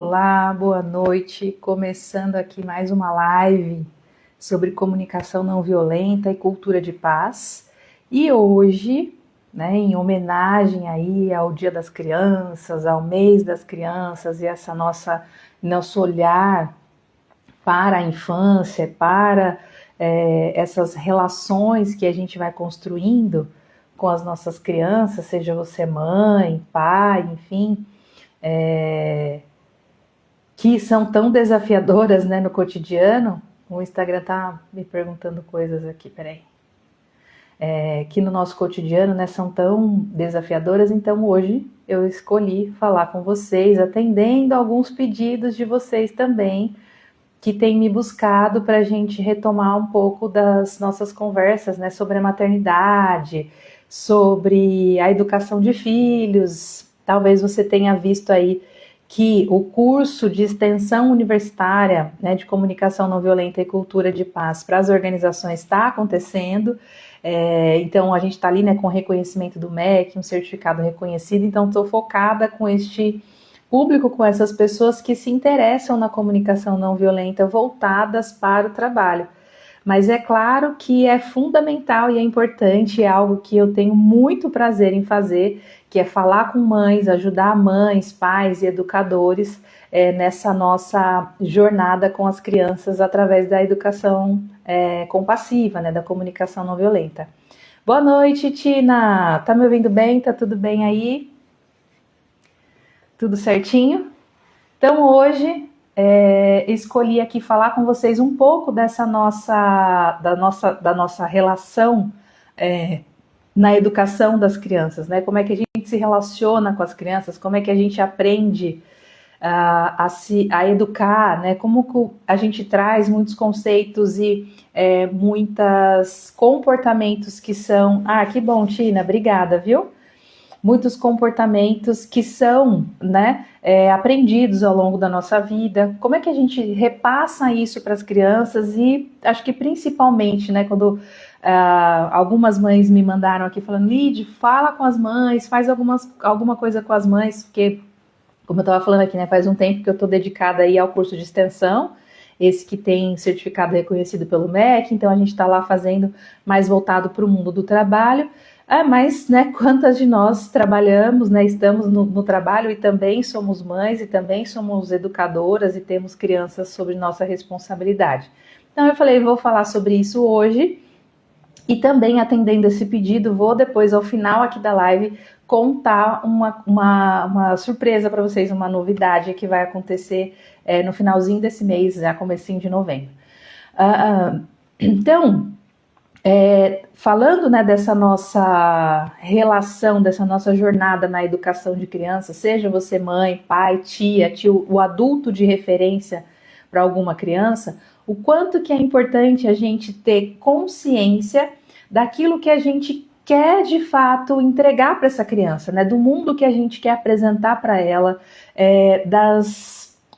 Olá, boa noite. Começando aqui mais uma live sobre comunicação não violenta e cultura de paz. E hoje, em homenagem aí ao Dia das Crianças, ao mês das crianças e essa nosso olhar para a infância, para essas relações que a gente vai construindo com as nossas crianças, seja você mãe, pai, enfim, que são tão desafiadoras, no cotidiano. O Instagram tá me perguntando coisas aqui, peraí. Que no nosso cotidiano, são tão desafiadoras, então hoje eu escolhi falar com vocês, atendendo alguns pedidos de vocês também, que têm me buscado para a gente retomar um pouco das nossas conversas, sobre a maternidade, sobre a educação de filhos. Talvez você tenha visto aí que o curso de extensão universitária, de comunicação não violenta e cultura de paz para as organizações está acontecendo. Então a gente está ali, com reconhecimento do MEC, um certificado reconhecido. Então estou focada com este público, com essas pessoas que se interessam na comunicação não violenta voltadas para o trabalho. Mas é claro que é fundamental e é importante, é algo que eu tenho muito prazer em fazer, que é falar com mães, ajudar mães, pais e educadores nessa nossa jornada com as crianças através da educação compassiva, da comunicação não violenta. Boa noite, Tina! Tá me ouvindo bem? Tá tudo bem aí? Tudo certinho? Então hoje escolhi aqui falar com vocês um pouco da nossa relação na educação das crianças, como é que a gente se relaciona com as crianças, como é que a gente aprende a educar, como a gente traz muitos conceitos e muitos comportamentos que são... Ah, que bom, Tina, obrigada, viu? Muitos comportamentos que são aprendidos ao longo da nossa vida. Como é que a gente repassa isso para as crianças? E acho que principalmente, quando algumas mães me mandaram aqui falando: Lid, fala com as mães, faz alguma coisa com as mães, porque, como eu estava falando aqui, faz um tempo que eu estou dedicada aí ao curso de extensão, esse que tem certificado reconhecido pelo MEC, então a gente está lá fazendo mais voltado para o mundo do trabalho. Mas, quantas de nós trabalhamos, estamos no trabalho e também somos mães e também somos educadoras e temos crianças sob nossa responsabilidade. Então eu falei, vou falar sobre isso hoje e também atendendo esse pedido, vou depois ao final aqui da live contar uma surpresa para vocês, uma novidade que vai acontecer no finalzinho desse mês, já comecinho de novembro. Então... falando dessa nossa relação, dessa nossa jornada na educação de crianças, seja você mãe, pai, tia, tio, o adulto de referência para alguma criança, o quanto que é importante a gente ter consciência daquilo que a gente quer de fato entregar para essa criança, do mundo que a gente quer apresentar para ela,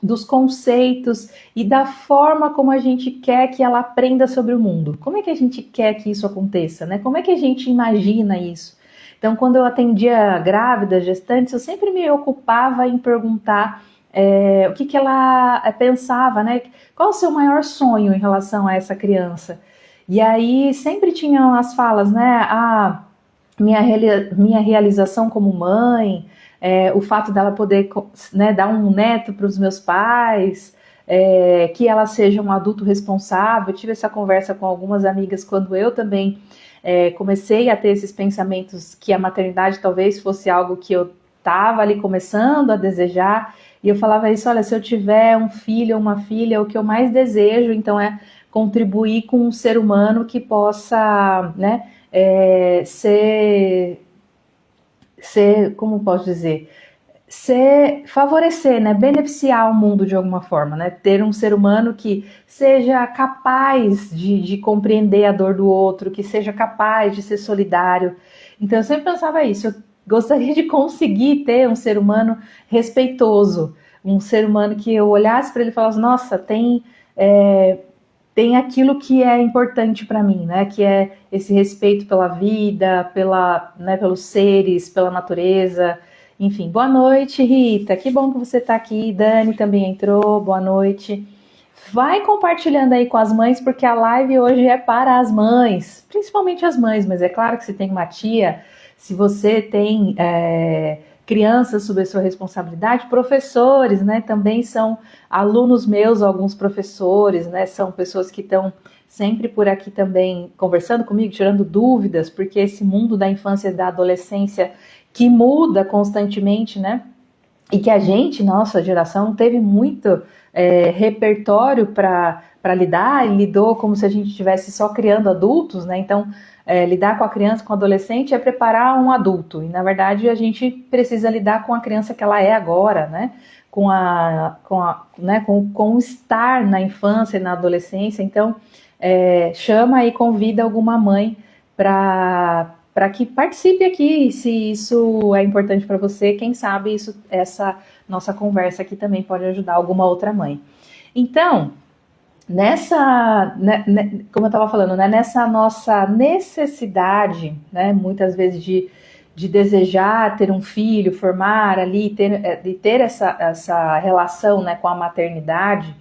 dos conceitos e da forma como a gente quer que ela aprenda sobre o mundo. Como é que a gente quer que isso aconteça, Como é que a gente imagina isso? Então, quando eu atendia grávidas, gestantes, eu sempre me ocupava em perguntar o que ela pensava, Qual o seu maior sonho em relação a essa criança? E aí sempre tinham as falas, minha realização como mãe, o fato dela poder dar um neto para os meus pais, que ela seja um adulto responsável. Eu tive essa conversa com algumas amigas quando eu também comecei a ter esses pensamentos que a maternidade talvez fosse algo que eu estava ali começando a desejar, e eu falava isso: olha, se eu tiver um filho ou uma filha, o que eu mais desejo então é contribuir com um ser humano que possa ser, como posso dizer, favorecer, beneficiar o mundo de alguma forma, ter um ser humano que seja capaz de compreender a dor do outro, que seja capaz de ser solidário. Então eu sempre pensava isso, eu gostaria de conseguir ter um ser humano respeitoso, um ser humano que eu olhasse para ele e falasse: nossa, tem aquilo que é importante para mim, que é esse respeito pela vida, pelos seres, pela natureza. Enfim, boa noite, Rita. Que bom que você está aqui. Dani também entrou. Boa noite. Vai compartilhando aí com as mães, porque a live hoje é para as mães, principalmente as mães, mas é claro que se tem uma tia, se você tem crianças sob a sua responsabilidade, professores, né, também são alunos meus, alguns professores, né, são pessoas que estão sempre por aqui também conversando comigo, tirando dúvidas, porque esse mundo da infância e da adolescência que muda constantemente, né, e que a gente, nossa geração, não teve muito repertório para lidar, e lidou como se a gente estivesse só criando adultos, né? Então, lidar com a criança, com o adolescente é preparar um adulto, e na verdade a gente precisa lidar com a criança que ela é agora, né? Com o estar na infância e na adolescência. Então, chama e convida alguma mãe para que participe aqui, se isso é importante para você. Quem sabe essa nossa conversa aqui também pode ajudar alguma outra mãe. Então, como eu estava falando, né, nessa nossa necessidade, né, muitas vezes de desejar ter um filho, formar ali, de ter essa relação, né, com a maternidade,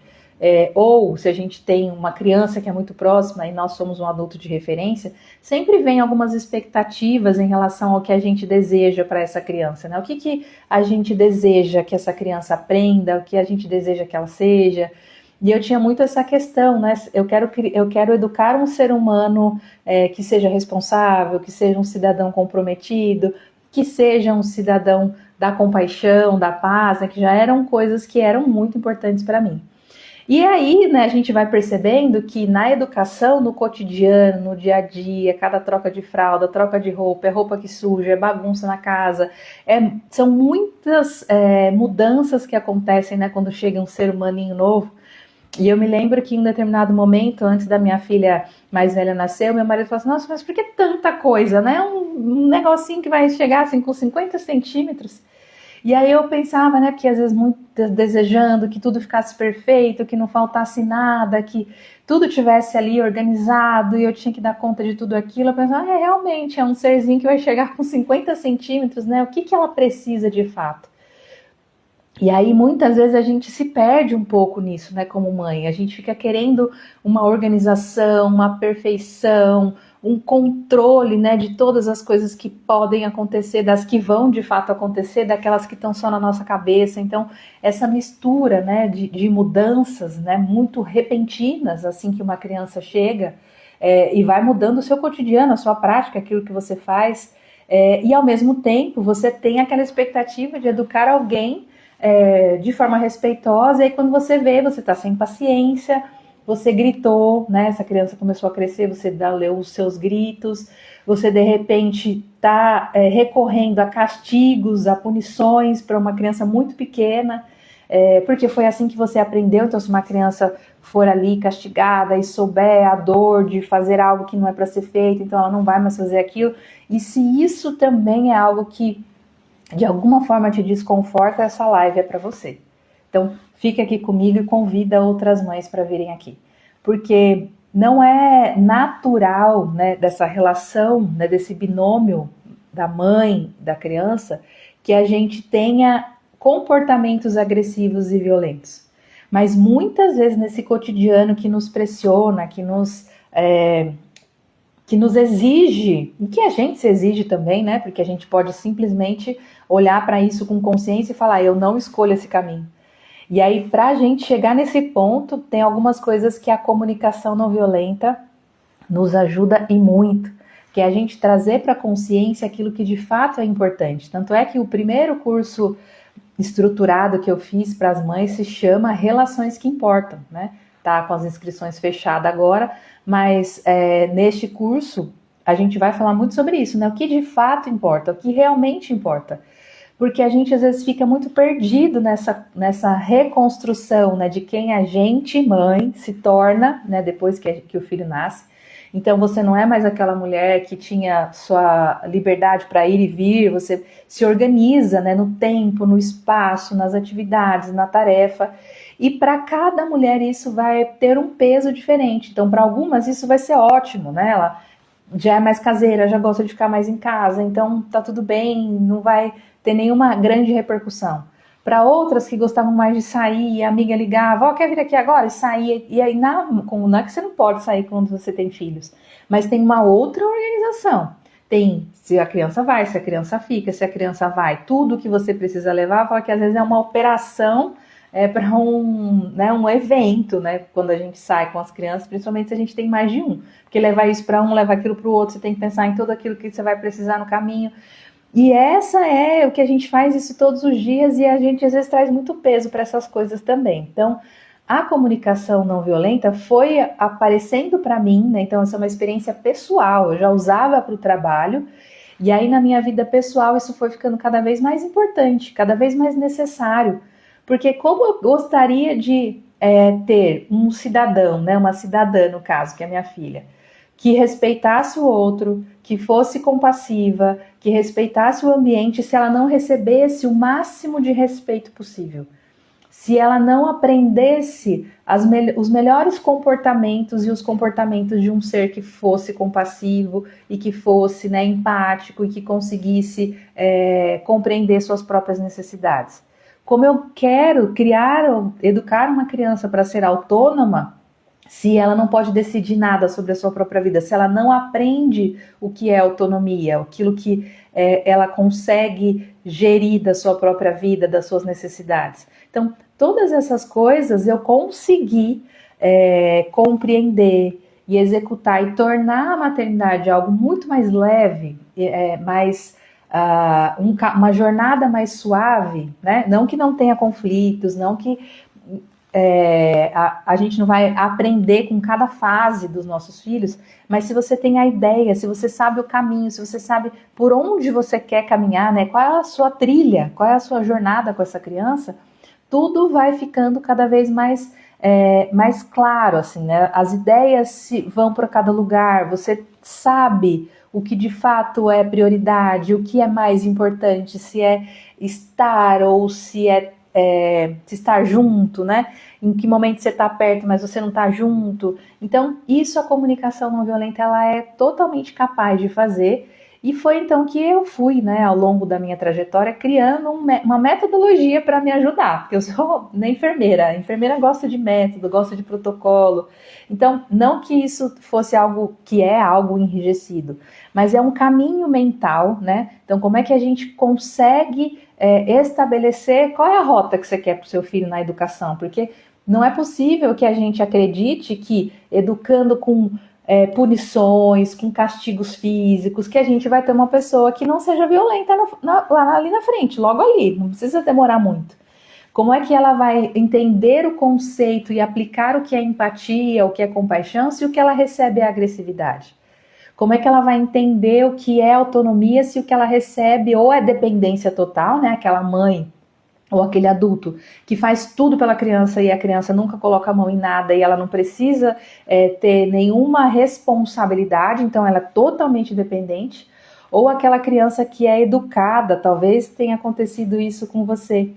ou se a gente tem uma criança que é muito próxima e nós somos um adulto de referência, sempre vem algumas expectativas em relação ao que a gente deseja para essa criança, né? O que a gente deseja que essa criança aprenda, o que a gente deseja que ela seja. E eu tinha muito essa questão, né? Eu quero educar um ser humano que seja responsável, que seja um cidadão comprometido, que seja um cidadão da compaixão, da paz, né? Que já eram coisas que eram muito importantes para mim. E aí, né, a gente vai percebendo que na educação, no cotidiano, no dia a dia, cada troca de fralda, troca de roupa, é roupa que suja, é bagunça na casa, são muitas mudanças que acontecem, né, quando chega um ser humaninho novo. E eu me lembro que em um determinado momento, antes da minha filha mais velha nascer, meu marido falou assim, nossa, mas por que tanta coisa, né? Um negocinho que vai chegar assim com 50 centímetros. E aí eu pensava, né, porque às vezes muito desejando que tudo ficasse perfeito, que não faltasse nada, que tudo tivesse ali organizado e eu tinha que dar conta de tudo aquilo. Eu pensava, realmente, é um serzinho que vai chegar com 50 centímetros, né? O que ela precisa de fato? E aí muitas vezes a gente se perde um pouco nisso, né, como mãe. A gente fica querendo uma organização, uma perfeição, um controle, né, de todas as coisas que podem acontecer, das que vão de fato acontecer, daquelas que estão só na nossa cabeça. Então, essa mistura, né, de mudanças, né, muito repentinas, assim que uma criança chega, e vai mudando o seu cotidiano, a sua prática, aquilo que você faz, e ao mesmo tempo você tem aquela expectativa de educar alguém de forma respeitosa, e quando você vê, você está sem paciência, você gritou, né? Essa criança começou a crescer, você leu os seus gritos, você de repente está recorrendo a castigos, a punições para uma criança muito pequena, porque foi assim que você aprendeu. Então, se uma criança for ali castigada e souber a dor de fazer algo que não é para ser feito, então ela não vai mais fazer aquilo. E se isso também é algo que de alguma forma te desconforta, essa live é para você. Então, fique aqui comigo e convida outras mães para virem aqui. Porque não é natural, né, dessa relação, né, desse binômio da mãe, da criança, que a gente tenha comportamentos agressivos e violentos. Mas muitas vezes nesse cotidiano que nos pressiona, que nos exige, e que a gente se exige também, né? Porque a gente pode simplesmente olhar para isso com consciência e falar, eu não escolho esse caminho. E aí, para a gente chegar nesse ponto, tem algumas coisas que a comunicação não violenta nos ajuda e muito, que é a gente trazer para a consciência aquilo que de fato é importante. Tanto é que o primeiro curso estruturado que eu fiz para as mães se chama Relações que Importam, né? Tá com as inscrições fechadas agora, mas neste curso a gente vai falar muito sobre isso, né? O que de fato importa, o que realmente importa. Porque a gente às vezes fica muito perdido nessa reconstrução, né, de quem a gente, mãe, se torna, né, depois que o filho nasce. Então você não é mais aquela mulher que tinha sua liberdade para ir e vir, você se organiza, né, no tempo, no espaço, nas atividades, na tarefa. E para cada mulher isso vai ter um peso diferente. Então, para algumas isso vai ser ótimo, né? Ela já é mais caseira, já gosta de ficar mais em casa, então tá tudo bem, não vai ter nenhuma grande repercussão. Para outras que gostavam mais de sair, e a amiga ligava, ó, quer vir aqui agora? E saía, e aí não é que você não pode sair quando você tem filhos, mas tem uma outra organização. Tem se a criança vai, se a criança fica, se a criança vai, tudo que você precisa levar, fala que às vezes é uma operação para um evento, né? Quando a gente sai com as crianças, principalmente se a gente tem mais de um. Porque levar isso para um, levar aquilo para o outro, você tem que pensar em tudo aquilo que você vai precisar no caminho. E essa é o que a gente faz isso todos os dias e a gente às vezes traz muito peso para essas coisas também. Então, a comunicação não violenta foi aparecendo para mim, né? Então essa é uma experiência pessoal, eu já usava para o trabalho, e aí na minha vida pessoal isso foi ficando cada vez mais importante, cada vez mais necessário, porque como eu gostaria de ter um cidadão, né? Uma cidadã no caso, que é a minha filha, que respeitasse o outro, que fosse compassiva, que respeitasse o ambiente, se ela não recebesse o máximo de respeito possível. Se ela não aprendesse os melhores comportamentos e os comportamentos de um ser que fosse compassivo e que fosse, né, empático e que conseguisse compreender suas próprias necessidades. Como eu quero educar uma criança para ser autônoma, se ela não pode decidir nada sobre a sua própria vida, se ela não aprende o que é autonomia, aquilo que ela consegue gerir da sua própria vida, das suas necessidades. Então, todas essas coisas eu consegui compreender e executar e tornar a maternidade algo muito mais leve, uma jornada mais suave, né? Não que não tenha conflitos, não que a gente não vai aprender com cada fase dos nossos filhos, mas se você tem a ideia, se você sabe o caminho, se você sabe por onde você quer caminhar, né, qual é a sua trilha, qual é a sua jornada com essa criança, tudo vai ficando cada vez mais claro, assim, né? As ideias vão para cada lugar, você sabe o que de fato é prioridade, o que é mais importante, se é estar ou se estar junto, né? Em que momento você está perto, mas você não está junto. Então, isso a comunicação não violenta, ela é totalmente capaz de fazer. E foi então que eu fui, né, ao longo da minha trajetória, criando uma metodologia para me ajudar. Porque eu sou enfermeira. A enfermeira gosta de método, gosta de protocolo. Então, não que isso fosse algo que é algo enrijecido, mas é um caminho mental, né? Então, como é que a gente consegue estabelecer qual é a rota que você quer para o seu filho na educação? Porque não é possível que a gente acredite que educando com punições, com castigos físicos, que a gente vai ter uma pessoa que não seja violenta ali na frente, logo ali, não precisa demorar muito. Como é que ela vai entender o conceito e aplicar o que é empatia, o que é compaixão, se o que ela recebe é agressividade? Como é que ela vai entender o que é autonomia se o que ela recebe ou é dependência total, né? Aquela mãe ou aquele adulto que faz tudo pela criança e a criança nunca coloca a mão em nada e ela não precisa ter nenhuma responsabilidade, então ela é totalmente dependente, ou aquela criança que é educada, talvez tenha acontecido isso com você.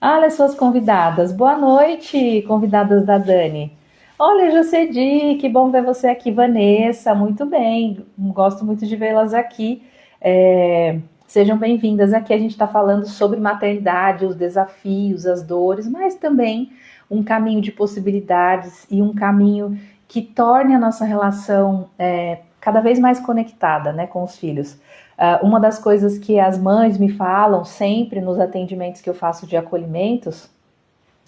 Olha as suas convidadas, boa noite, convidadas da Dani. Olha, Jocedi, que bom ver você aqui, Vanessa, muito bem, gosto muito de vê-las aqui. Sejam bem-vindas. Aqui a gente está falando sobre maternidade, os desafios, as dores, mas também um caminho de possibilidades e um caminho que torne a nossa relação cada vez mais conectada, né, com os filhos. Uma das coisas que as mães me falam sempre nos atendimentos que eu faço de acolhimentos,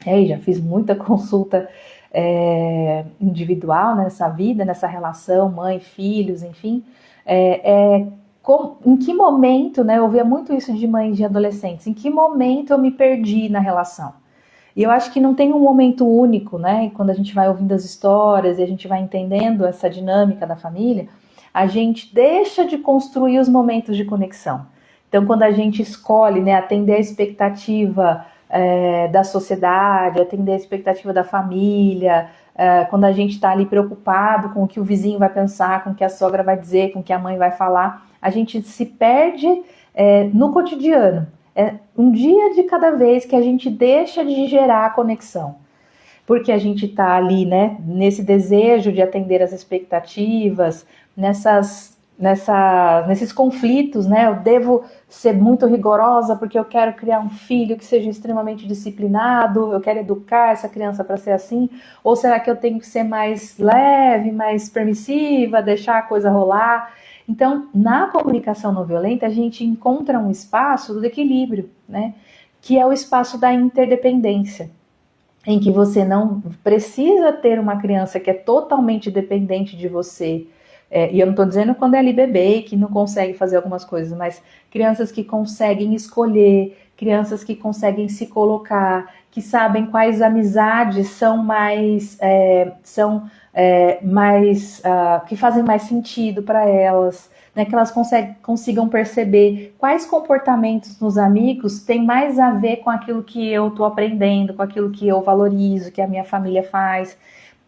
já fiz muita consulta individual nessa vida, nessa relação, mãe, filhos, enfim, em que momento, né, eu ouvia muito isso de mães de adolescentes, em que momento eu me perdi na relação? E eu acho que não tem um momento único, né, e quando a gente vai ouvindo as histórias e a gente vai entendendo essa dinâmica da família, a gente deixa de construir os momentos de conexão. Então, quando a gente escolhe, né, atender a expectativa da sociedade, atender a expectativa da família, quando a gente está ali preocupado com o que o vizinho vai pensar, com o que a sogra vai dizer, com o que a mãe vai falar, a gente se perde no cotidiano. É um dia de cada vez que a gente deixa de gerar a conexão. Porque a gente está ali, né, nesse desejo de atender as expectativas, nessas nesses conflitos, né? Eu devo ser muito rigorosa porque eu quero criar um filho que seja extremamente disciplinado, eu quero educar essa criança para ser assim, ou será que eu tenho que ser mais leve, mais permissiva, deixar a coisa rolar? Então, na comunicação não violenta, a gente encontra um espaço do equilíbrio, né? Que é o espaço da interdependência, em que você não precisa ter uma criança que é totalmente dependente de você. E eu não estou dizendo quando é ali bebê, que não consegue fazer algumas coisas, mas crianças que conseguem escolher, crianças que conseguem se colocar, que sabem quais amizades são mais, que fazem mais sentido para elas, né, que elas consigam perceber quais comportamentos nos amigos têm mais a ver com aquilo que eu estou aprendendo, com aquilo que eu valorizo, que a minha família faz,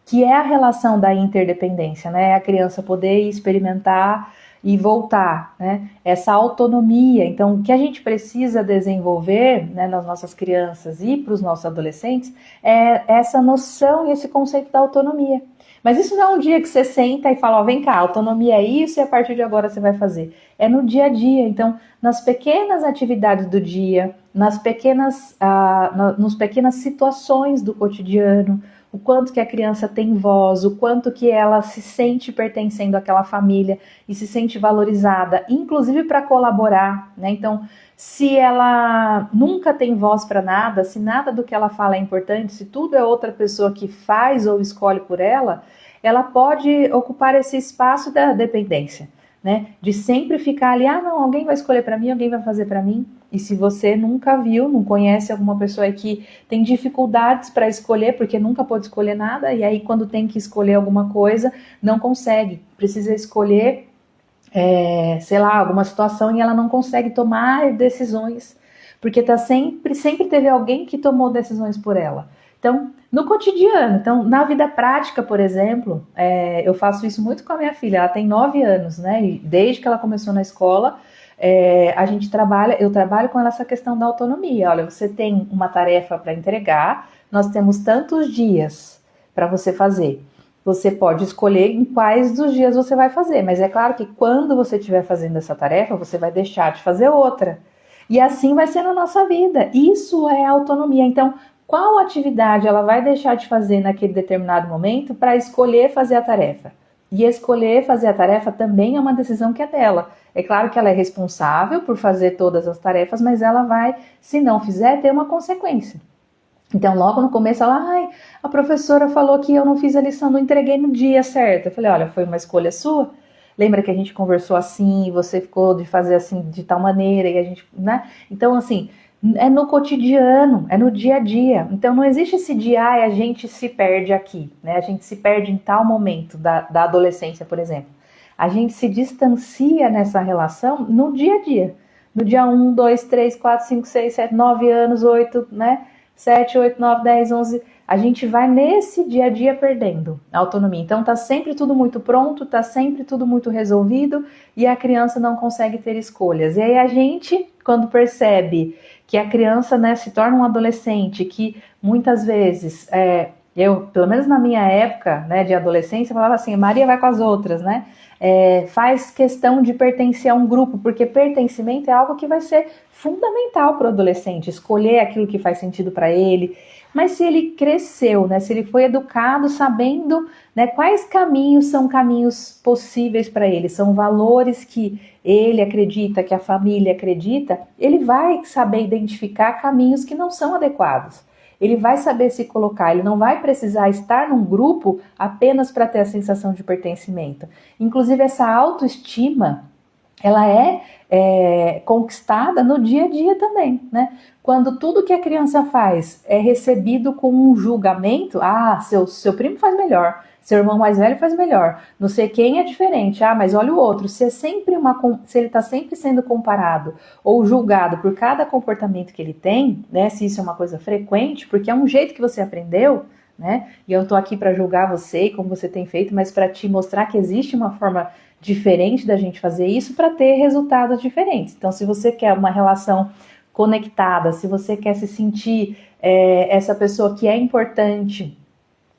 que é a relação da interdependência, né? A criança poder experimentar e voltar, né? Essa autonomia. Então, o que a gente precisa desenvolver, né, nas nossas crianças e para os nossos adolescentes é essa noção e esse conceito da autonomia. Mas isso não é um dia que você senta e fala, ó, vem cá, autonomia é isso e a partir de agora você vai fazer. É no dia a dia. Então, nas pequenas atividades do dia, nas pequenas situações do cotidiano, o quanto que a criança tem voz, o quanto que ela se sente pertencendo àquela família e se sente valorizada, inclusive para colaborar, né? Então, se ela nunca tem voz para nada, se nada do que ela fala é importante, se tudo é outra pessoa que faz ou escolhe por ela, ela pode ocupar esse espaço da dependência, né? De sempre ficar ali, ah, não, alguém vai escolher para mim, alguém vai fazer para mim. E se você nunca viu, não conhece alguma pessoa aí que tem dificuldades para escolher, porque nunca pôde escolher nada, e aí quando tem que escolher alguma coisa, não consegue, precisa escolher sei lá, alguma situação e ela não consegue tomar decisões, porque sempre teve alguém que tomou decisões por ela. Então, no cotidiano, então, na vida prática, por exemplo, eu faço isso muito com a minha filha, ela tem 9 anos, né, e desde que ela começou na escola, eu trabalho com ela essa questão da autonomia. Olha, você tem uma tarefa para entregar, nós temos tantos dias para você fazer. Você pode escolher em quais dos dias você vai fazer, mas é claro que quando você estiver fazendo essa tarefa, você vai deixar de fazer outra. E assim vai ser na nossa vida. Isso é autonomia. Então, qual atividade ela vai deixar de fazer naquele determinado momento para escolher fazer a tarefa? E escolher fazer a tarefa também é uma decisão que é dela. É claro que ela é responsável por fazer todas as tarefas, mas ela vai, se não fizer, ter uma consequência. Então, logo no começo, ela, a professora falou que eu não fiz a lição, não entreguei no dia certo. Eu falei, olha, foi uma escolha sua? Lembra que a gente conversou assim, você ficou de fazer assim, de tal maneira, e a gente, né? Então, assim, é no cotidiano, é no dia a dia. Então, não existe esse dia, a gente se perde aqui, né? A gente se perde em tal momento da adolescência, por exemplo. A gente se distancia nessa relação no dia a dia. No dia 1, 2, 3, 4, 5, 6, 7, 9 anos, 8, né? 7, 8, 9, 10, 11, a gente vai nesse dia a dia perdendo a autonomia. Então tá sempre tudo muito pronto, tá sempre tudo muito resolvido e a criança não consegue ter escolhas. E aí a gente, quando percebe que a criança, né, se torna um adolescente, que muitas vezes, eu, pelo menos na minha época, né, de adolescência, eu falava assim, Maria vai com as outras, né? Faz questão de pertencer a um grupo, porque pertencimento é algo que vai ser fundamental para o adolescente, escolher aquilo que faz sentido para ele. Mas se ele cresceu, né, se ele foi educado sabendo, né, quais caminhos são caminhos possíveis para ele, são valores que ele acredita, que a família acredita, ele vai saber identificar caminhos que não são adequados. Ele vai saber se colocar, ele não vai precisar estar num grupo apenas para ter a sensação de pertencimento. Inclusive, essa autoestima, ela é conquistada no dia a dia também, né? Quando tudo que a criança faz é recebido com um julgamento, seu primo faz melhor, seu irmão mais velho faz melhor, não sei quem é diferente, mas olha o outro, se ele está sempre sendo comparado ou julgado por cada comportamento que ele tem, né? Se isso é uma coisa frequente, porque é um jeito que você aprendeu, né? E eu estou aqui para julgar você e como você tem feito, mas para te mostrar que existe uma forma diferente da gente fazer isso para ter resultados diferentes. Então, se você quer uma relação conectada, se você quer se sentir essa pessoa que é importante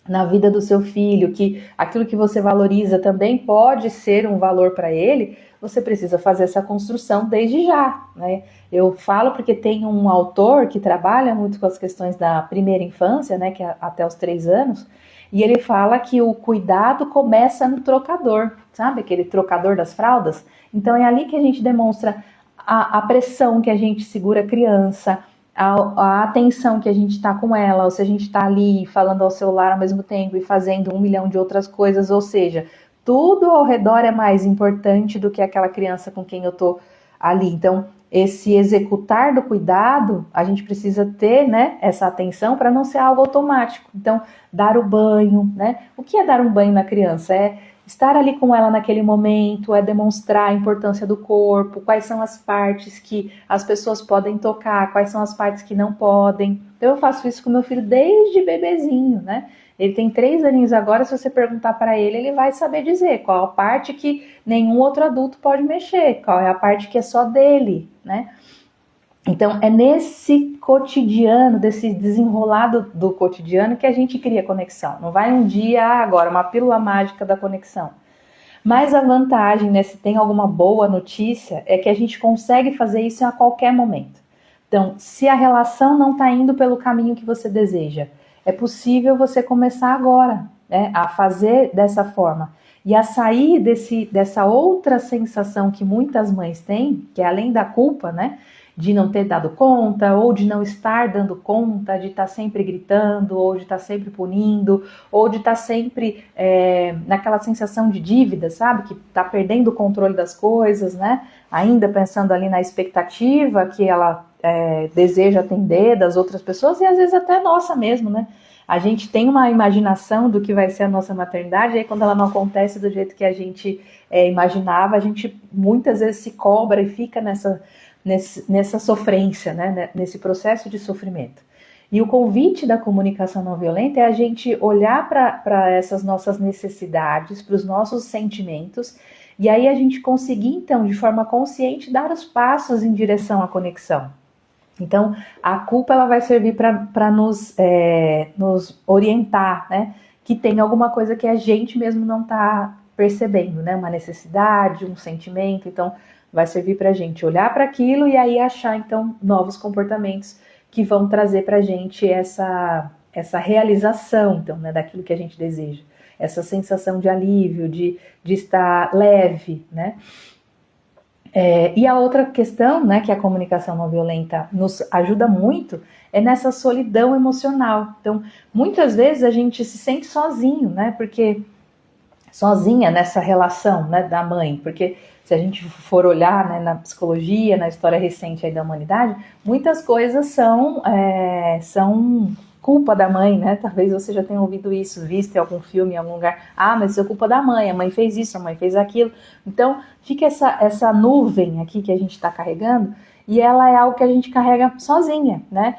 na vida do seu filho, que aquilo que você valoriza também pode ser um valor para ele, você precisa fazer essa construção desde já, né? Eu falo porque tem um autor que trabalha muito com as questões da primeira infância, né, que é até os 3 anos, e ele fala que o cuidado começa no trocador, sabe? Aquele trocador das fraldas. Então é ali que a gente demonstra a pressão que a gente segura a criança, a atenção que a gente está com ela, ou se a gente está ali falando ao celular ao mesmo tempo e fazendo 1 milhão de outras coisas, ou seja, tudo ao redor é mais importante do que aquela criança com quem eu estou ali. Então, esse executar do cuidado, a gente precisa ter, né, essa atenção para não ser algo automático. Então, dar o banho, né? O que é dar um banho na criança? É estar ali com ela naquele momento, é demonstrar a importância do corpo, quais são as partes que as pessoas podem tocar, quais são as partes que não podem. Então eu faço isso com meu filho desde bebezinho, né? Ele tem 3 aninhos agora, se você perguntar para ele, ele vai saber dizer qual a parte que nenhum outro adulto pode mexer, qual é a parte que é só dele, né? Então, é nesse cotidiano, desse desenrolado do cotidiano que a gente cria conexão. Não vai um dia, agora, uma pílula mágica da conexão. Mas a vantagem, né, se tem alguma boa notícia, é que a gente consegue fazer isso a qualquer momento. Então, se a relação não está indo pelo caminho que você deseja, é possível você começar agora, né, a fazer dessa forma. E a sair dessa outra sensação que muitas mães têm, que é além da culpa, né? De não ter dado conta, ou de não estar dando conta, de estar sempre gritando, ou de estar sempre punindo, ou de estar sempre naquela sensação de dívida, sabe? Que está perdendo o controle das coisas, né? Ainda pensando ali na expectativa que ela deseja atender das outras pessoas, e às vezes até nossa mesmo, né? A gente tem uma imaginação do que vai ser a nossa maternidade, e aí quando ela não acontece do jeito que a gente imaginava, a gente muitas vezes se cobra e fica nessa sofrência, né? Nesse processo de sofrimento. E o convite da comunicação não violenta é a gente olhar para essas nossas necessidades, para os nossos sentimentos, e aí a gente conseguir, então, de forma consciente, dar os passos em direção à conexão. Então, a culpa ela vai servir para nos orientar, né? Que tem alguma coisa que a gente mesmo não está percebendo, né? Uma necessidade, um sentimento. Então, vai servir para a gente olhar para aquilo e aí achar, então, novos comportamentos que vão trazer para a gente essa realização, então, né? Daquilo que a gente deseja. Essa sensação de alívio, de estar leve, né? E a outra questão, né, que a comunicação não violenta nos ajuda muito, é nessa solidão emocional. Então, muitas vezes a gente se sente sozinho, né, porque sozinha nessa relação, né, da mãe, porque se a gente for olhar, né, na psicologia, na história recente aí da humanidade, muitas coisas são culpa da mãe, né? Talvez você já tenha ouvido isso, visto em algum filme, em algum lugar. Ah, mas isso é culpa da mãe, a mãe fez isso, a mãe fez aquilo. Então, fica essa nuvem aqui que a gente está carregando, e ela é algo que a gente carrega sozinha, né?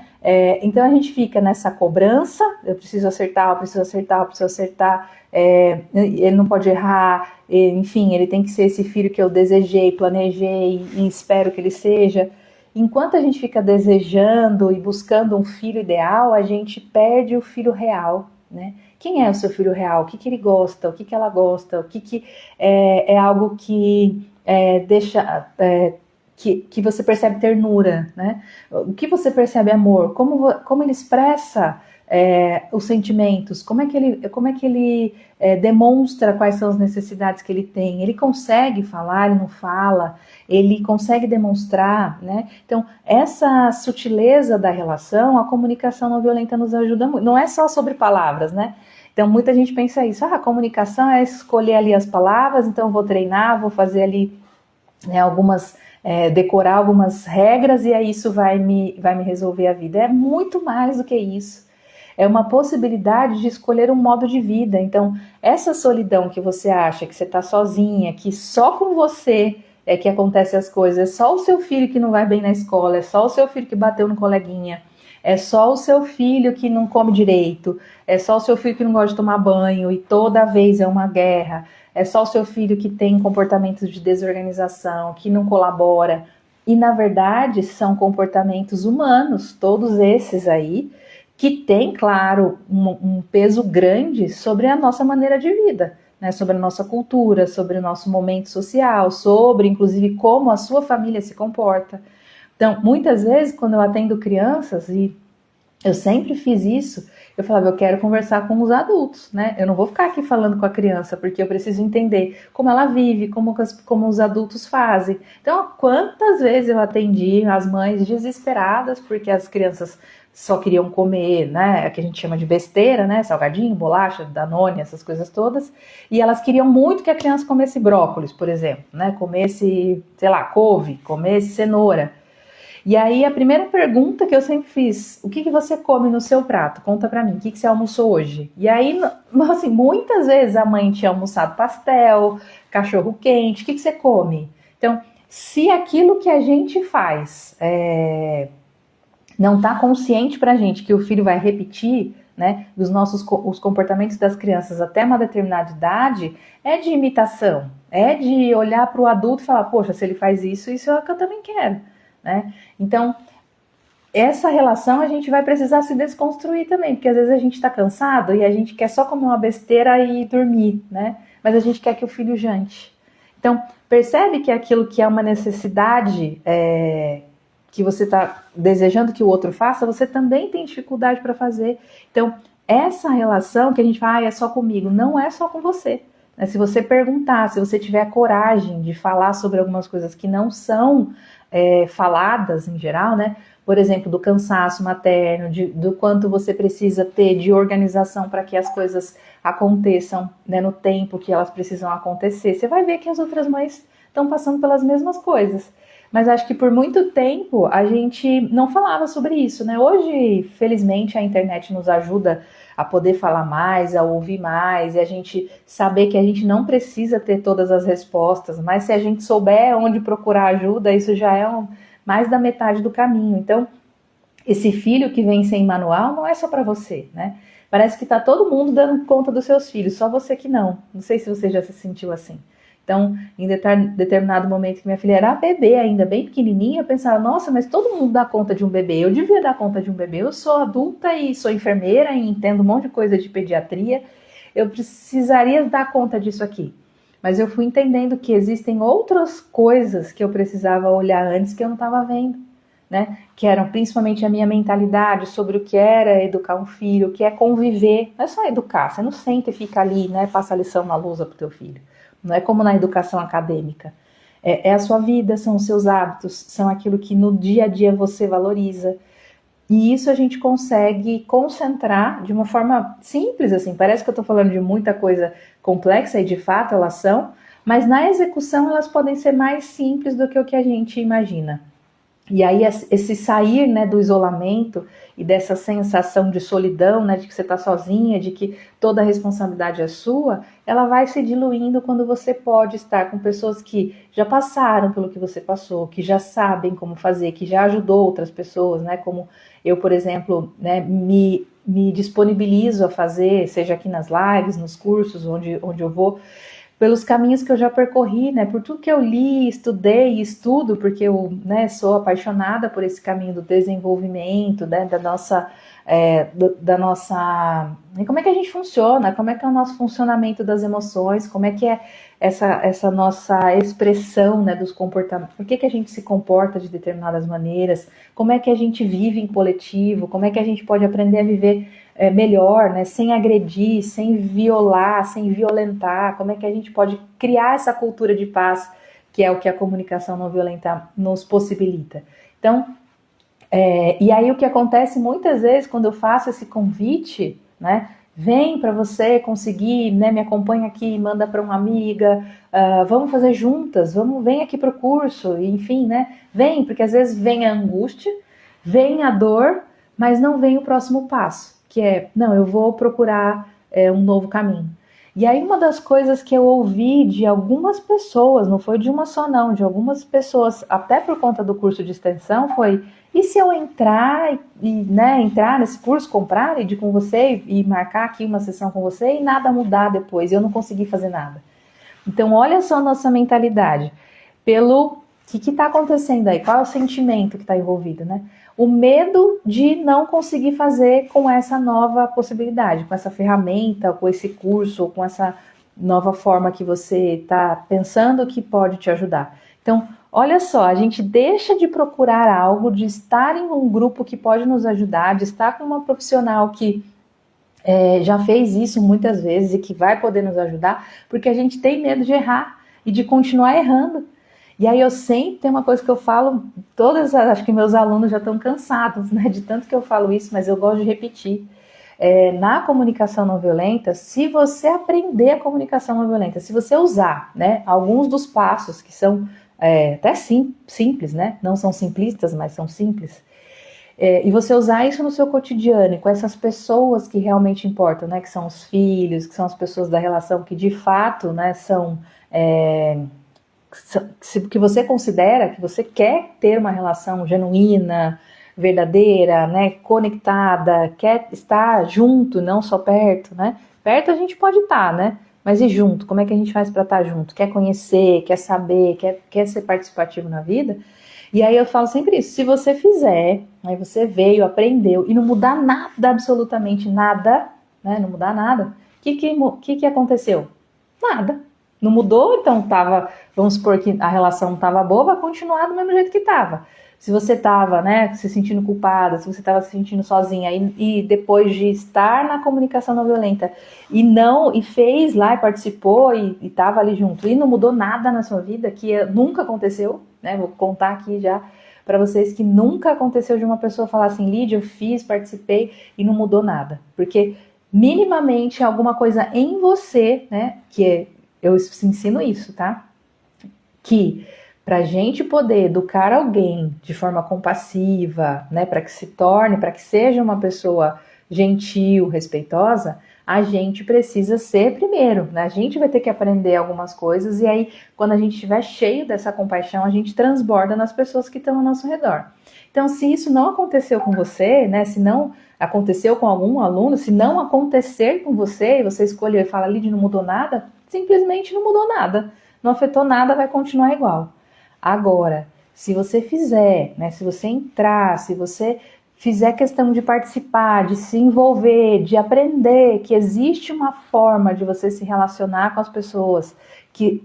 Então, a gente fica nessa cobrança, eu preciso acertar, eu preciso acertar, eu preciso acertar, ele não pode errar, enfim, ele tem que ser esse filho que eu desejei, planejei e espero que ele seja. Enquanto a gente fica desejando e buscando um filho ideal, a gente perde o filho real, né? Quem é o seu filho real? O que ele gosta? O que ela gosta? O que é algo que deixa... que você percebe ternura, né? O que você percebe amor? Como ele expressa os sentimentos? Como é que ele demonstra quais são as necessidades que ele tem? Ele consegue falar, ele não fala, ele consegue demonstrar, né? Então, essa sutileza da relação, a comunicação não violenta nos ajuda muito. Não é só sobre palavras, né? Então, muita gente pensa isso, a comunicação é escolher ali as palavras, então eu vou treinar, vou fazer ali, né, decorar algumas regras e aí isso vai me resolver a vida. É muito mais do que isso. É uma possibilidade de escolher um modo de vida. Então, essa solidão que você acha que você está sozinha, que só com você é que acontecem as coisas, é só o seu filho que não vai bem na escola, é só o seu filho que bateu no coleguinha, é só o seu filho que não come direito, é só o seu filho que não gosta de tomar banho e toda vez é uma guerra, é só o seu filho que tem comportamentos de desorganização, que não colabora. E, na verdade, são comportamentos humanos, todos esses aí, que tem, claro, um peso grande sobre a nossa maneira de vida, né? Sobre a nossa cultura, sobre o nosso momento social, sobre, inclusive, como a sua família se comporta. Então, muitas vezes, quando eu atendo crianças, e eu sempre fiz isso, eu falava, eu quero conversar com os adultos, né? Eu não vou ficar aqui falando com a criança, porque eu preciso entender como ela vive, como os adultos fazem. Então, quantas vezes eu atendi as mães desesperadas, porque as crianças só queriam comer, né? Que a gente chama de besteira, né? Salgadinho, bolacha, Danone, essas coisas todas. E elas queriam muito que a criança comesse brócolis, por exemplo, né? Comesse, sei lá, couve, comesse cenoura. E aí a primeira pergunta que eu sempre fiz, o que você come no seu prato? Conta pra mim, o que você almoçou hoje? E aí, assim, muitas vezes a mãe tinha almoçado pastel, cachorro quente, o que você come? Então, se aquilo que a gente faz não está consciente pra gente que o filho vai repetir, né, os comportamentos das crianças até uma determinada idade, é de imitação, é de olhar para o adulto e falar, poxa, se ele faz isso, isso é o que eu também quero. Né? Então, essa relação a gente vai precisar se desconstruir também, porque às vezes a gente está cansado e a gente quer só comer uma besteira e dormir, né? Mas a gente quer que o filho jante. Então, percebe que aquilo que é uma necessidade que você está desejando que o outro faça, você também tem dificuldade para fazer. Então, essa relação que a gente fala, é só comigo, não é só com você. Né? Se você perguntar, se você tiver coragem de falar sobre algumas coisas que não são faladas em geral, né? Por exemplo, do cansaço materno, do quanto você precisa ter de organização para que as coisas aconteçam, né, no tempo que elas precisam acontecer. Você vai ver que as outras mães estão passando pelas mesmas coisas. Mas acho que por muito tempo a gente não falava sobre isso, né? Hoje, felizmente, a internet nos ajuda a poder falar mais, a ouvir mais, e a gente saber que a gente não precisa ter todas as respostas, mas se a gente souber onde procurar ajuda, isso já é mais da metade do caminho. Então, esse filho que vem sem manual não é só para você, né? Parece que tá todo mundo dando conta dos seus filhos, só você que não. Não sei se você já se sentiu assim. Então, em determinado momento que minha filha era bebê ainda, bem pequenininha, eu pensava, nossa, mas todo mundo dá conta de um bebê, eu devia dar conta de um bebê, eu sou adulta e sou enfermeira e entendo um monte de coisa de pediatria, eu precisaria dar conta disso aqui. Mas eu fui entendendo que existem outras coisas que eu precisava olhar antes que eu não estava vendo, né? Que eram principalmente a minha mentalidade sobre o que era educar um filho, o que é conviver, não é só educar, você não senta e fica ali, né, passa a lição na lousa pro teu filho. Não é como na educação acadêmica. É a sua vida, são os seus hábitos, são aquilo que no dia a dia você valoriza. E isso a gente consegue concentrar de uma forma simples, assim. Parece que eu estou falando de muita coisa complexa e de fato elas são, mas na execução elas podem ser mais simples do que o que a gente imagina. E aí esse sair, né, do isolamento e dessa sensação de solidão, né, de que você está sozinha, de que toda a responsabilidade é sua, ela vai se diluindo quando você pode estar com pessoas que já passaram pelo que você passou, que já sabem como fazer, que já ajudou outras pessoas, né, como eu, por exemplo, né, me disponibilizo a fazer, seja aqui nas lives, nos cursos, onde eu vou, pelos caminhos que eu já percorri, né, por tudo que eu li, estudei e estudo, porque eu, né, sou apaixonada por esse caminho do desenvolvimento, né, da nossa, como é que a gente funciona, como é que é o nosso funcionamento das emoções, como é que é essa nossa expressão, né, dos comportamentos, por que a gente se comporta de determinadas maneiras, como é que a gente vive em coletivo, como é que a gente pode aprender a viver melhor, né, sem agredir, sem violar, sem violentar, como é que a gente pode criar essa cultura de paz, que é o que a comunicação não violenta nos possibilita. Então, e aí o que acontece muitas vezes quando eu faço esse convite, né, vem para você conseguir, né, me acompanha aqui, manda para uma amiga, vamos fazer juntas, vem aqui para o curso, enfim, né, vem, porque às vezes vem a angústia, vem a dor, mas não vem o próximo passo, que é, não, eu vou procurar um novo caminho. E aí uma das coisas que eu ouvi de algumas pessoas, não foi de uma só não, de algumas pessoas, até por conta do curso de extensão, foi, e se eu entrar entrar nesse curso, comprar e ir com você e marcar aqui uma sessão com você e nada mudar depois, eu não conseguir fazer nada. Então olha só a nossa mentalidade, pelo que está acontecendo aí, qual é o sentimento que está envolvido, né? o medo de não conseguir fazer com essa nova possibilidade, com essa ferramenta, com esse curso, com essa nova forma que você está pensando que pode te ajudar. Então, olha só, a gente deixa de procurar algo, de estar em um grupo que pode nos ajudar, de estar com uma profissional que já fez isso muitas vezes e que vai poder nos ajudar, porque a gente tem medo de errar e de continuar errando. E aí eu sempre tenho uma coisa que eu falo, acho que meus alunos já estão cansados, né, de tanto que eu falo isso, mas eu gosto de repetir. Na comunicação não violenta, se você aprender a comunicação não violenta, se você usar, né, alguns dos passos que são até simples, né, não são simplistas, mas são simples, e você usar isso no seu cotidiano, com essas pessoas que realmente importam, né, que são os filhos, que são as pessoas da relação que de fato, né, que você considera, que você quer ter uma relação genuína, verdadeira, né, conectada, quer estar junto, não só perto, né? Perto a gente pode estar, né? Mas e junto? Como é que a gente faz para estar junto? Quer conhecer, quer saber, quer ser participativo na vida? E aí eu falo sempre isso, se você fizer, aí você veio, aprendeu, e não mudar nada, absolutamente nada, né? Não mudar nada, o que aconteceu? Nada. Não mudou, então vamos supor que a relação estava boa, vai continuar do mesmo jeito que estava. Se você estava, né, se sentindo culpada, se você estava se sentindo sozinha e depois de estar na comunicação não violenta e fez lá e participou e estava ali junto e não mudou nada na sua vida, que nunca aconteceu, né? Vou contar aqui já para vocês que nunca aconteceu de uma pessoa falar assim, Lídia, eu fiz, participei e não mudou nada, porque minimamente alguma coisa em você, né, eu ensino isso, tá? Que para a gente poder educar alguém de forma compassiva, né, para que seja uma pessoa gentil, respeitosa, a gente precisa ser primeiro, né? A gente vai ter que aprender algumas coisas e aí, quando a gente estiver cheio dessa compaixão, a gente transborda nas pessoas que estão ao nosso redor. Então, se isso não aconteceu com você, né, se não aconteceu com algum aluno, se não acontecer com você e você escolheu e fala, Lídia, não mudou nada, simplesmente não mudou nada, não afetou nada, vai continuar igual. Agora, se você fizer, né, se você entrar, se você fizer questão de participar, de se envolver, de aprender que existe uma forma de você se relacionar com as pessoas que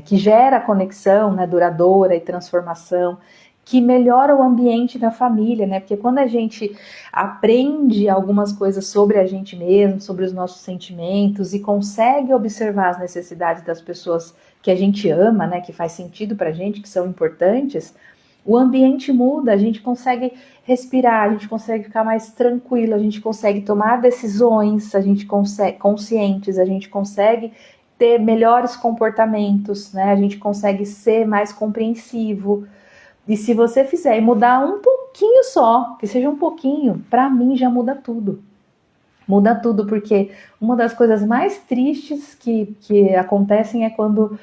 que gera conexão, né, duradoura e transformação, que melhora o ambiente da família, né? Porque quando a gente aprende algumas coisas sobre a gente mesmo, sobre os nossos sentimentos e consegue observar as necessidades das pessoas que a gente ama, né? Que faz sentido pra gente, que são importantes, o ambiente muda, a gente consegue respirar, a gente consegue ficar mais tranquilo, a gente consegue tomar decisões, a gente consegue conscientes, a gente consegue ter melhores comportamentos, né? A gente consegue ser mais compreensivo. E se você fizer e mudar um pouquinho só, que seja um pouquinho, para mim já muda tudo. Muda tudo, porque uma das coisas mais tristes que acontecem é quando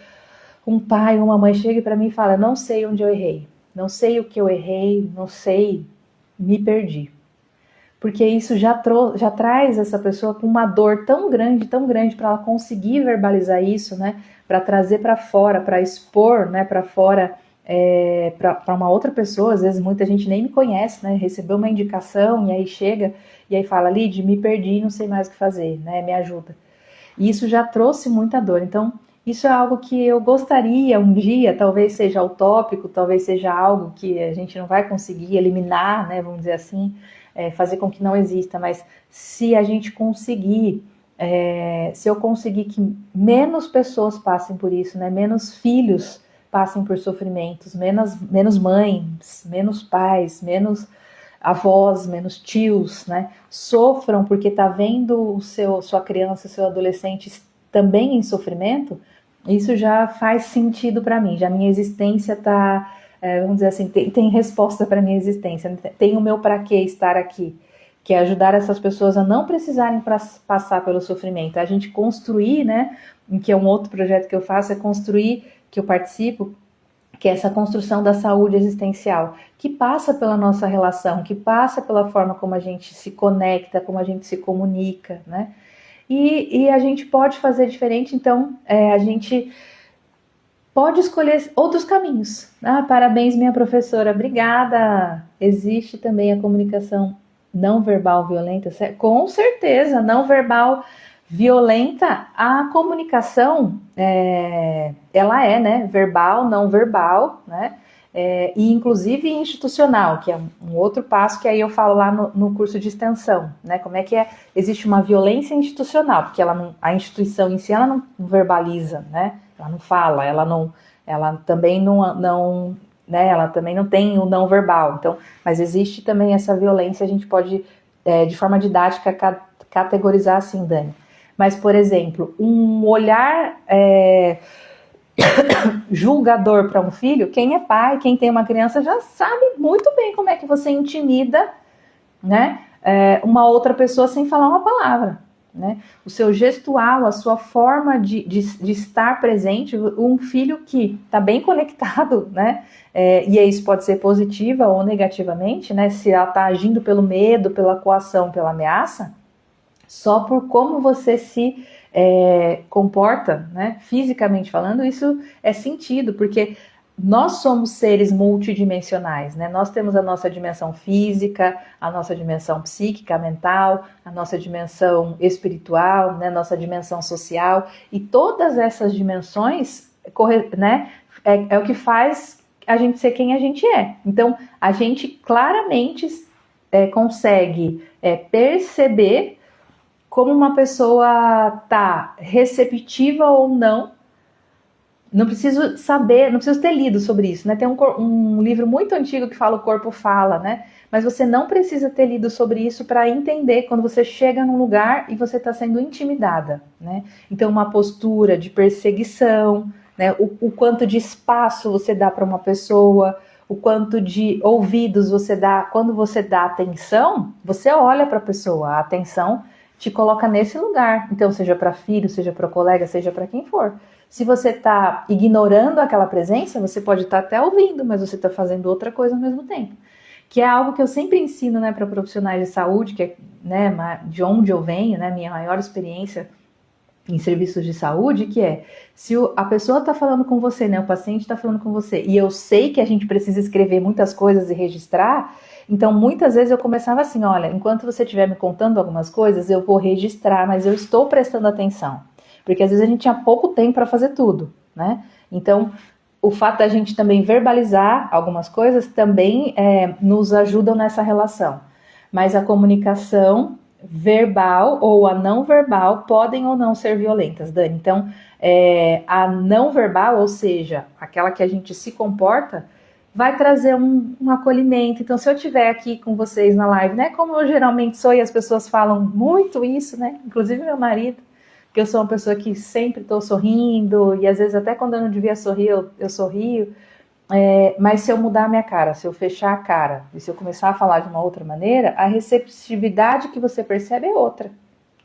um pai ou uma mãe chega para mim e fala, não sei onde eu errei, não sei o que eu errei, não sei, me perdi. Porque isso já traz essa pessoa com uma dor tão grande para ela conseguir verbalizar isso, né? Para trazer para fora, para expor, né? Para fora, para uma outra pessoa. Às vezes muita gente nem me conhece, né? Recebeu uma indicação e aí chega e aí fala, Lid, me perdi, não sei mais o que fazer, né? Me ajuda. E isso já trouxe muita dor. Então, isso é algo que eu gostaria um dia, talvez seja utópico, talvez seja algo que a gente não vai conseguir eliminar, né? Vamos dizer assim. Fazer com que não exista, mas se a gente conseguir, se eu conseguir que menos pessoas passem por isso, né, menos filhos passem por sofrimentos, menos mães, menos pais, menos avós, menos tios, né, sofram porque tá vendo sua criança, seu adolescente também em sofrimento, isso já faz sentido para mim, já minha existência tá... vamos dizer assim, tem resposta para a minha existência, tem o meu para que estar aqui, que é ajudar essas pessoas a não precisarem passar pelo sofrimento, a gente construir, né, que é um outro projeto que eu faço, é construir, que eu participo, que é essa construção da saúde existencial, que passa pela nossa relação, que passa pela forma como a gente se conecta, como a gente se comunica, né, e a gente pode fazer diferente, então a gente pode escolher outros caminhos. Ah, parabéns, minha professora, obrigada. Existe também a comunicação não verbal violenta? Com certeza, não verbal violenta. A comunicação, ela é, né, verbal, não verbal, né, e inclusive institucional, que é um outro passo que aí eu falo lá no curso de extensão, né, como é que existe uma violência institucional, porque a instituição em si, ela não verbaliza, né, ela não fala, ela também não, né, ela também não tem o não verbal, então, mas existe também essa violência, a gente pode, de forma didática, categorizar assim, Dani. Mas, por exemplo, um olhar julgador para um filho, quem é pai, quem tem uma criança, já sabe muito bem como é que você intimida, né, uma outra pessoa sem falar uma palavra. Né? O seu gestual, a sua forma de estar presente, um filho que está bem conectado, né? E isso pode ser positiva ou negativamente, né? Se ela está agindo pelo medo, pela coação, pela ameaça, só por como você se comporta, né? Fisicamente falando, isso é sentido, porque nós somos seres multidimensionais, né? Nós temos a nossa dimensão física, a nossa dimensão psíquica, mental, a nossa dimensão espiritual, né? Nossa dimensão social, e todas essas dimensões, né? É o que faz a gente ser quem a gente é. Então, a gente claramente consegue perceber como uma pessoa tá receptiva ou não. Não preciso saber, não preciso ter lido sobre isso, né? Tem um livro muito antigo que fala O Corpo Fala, né? Mas você não precisa ter lido sobre isso para entender quando você chega num lugar e você está sendo intimidada, né? Então, uma postura de perseguição, né? O quanto de espaço você dá para uma pessoa, o quanto de ouvidos você dá. Quando você dá atenção, você olha para a pessoa, a atenção te coloca nesse lugar. Então, seja para filho, seja para colega, seja para quem for. Se você está ignorando aquela presença, você pode estar até ouvindo, mas você está fazendo outra coisa ao mesmo tempo. Que é algo que eu sempre ensino, né, para profissionais de saúde, que é, né, de onde eu venho, né, minha maior experiência em serviços de saúde, que é, se a pessoa está falando com você, né, o paciente está falando com você, e eu sei que a gente precisa escrever muitas coisas e registrar, então muitas vezes eu começava assim, olha, enquanto você estiver me contando algumas coisas, eu vou registrar, mas eu estou prestando atenção. Porque às vezes a gente tinha pouco tempo para fazer tudo, né? Então, o fato da gente também verbalizar algumas coisas também nos ajudam nessa relação. Mas a comunicação verbal ou a não verbal podem ou não ser violentas, Dani. Então, a não verbal, ou seja, aquela que a gente se comporta, vai trazer um acolhimento. Então, se eu estiver aqui com vocês na live, né? Como eu geralmente sou e as pessoas falam muito isso, né? Inclusive meu marido, que eu sou uma pessoa que sempre estou sorrindo, e às vezes até quando eu não devia sorrir, eu sorrio, mas se eu mudar a minha cara, se eu fechar a cara, e se eu começar a falar de uma outra maneira, a receptividade que você percebe é outra,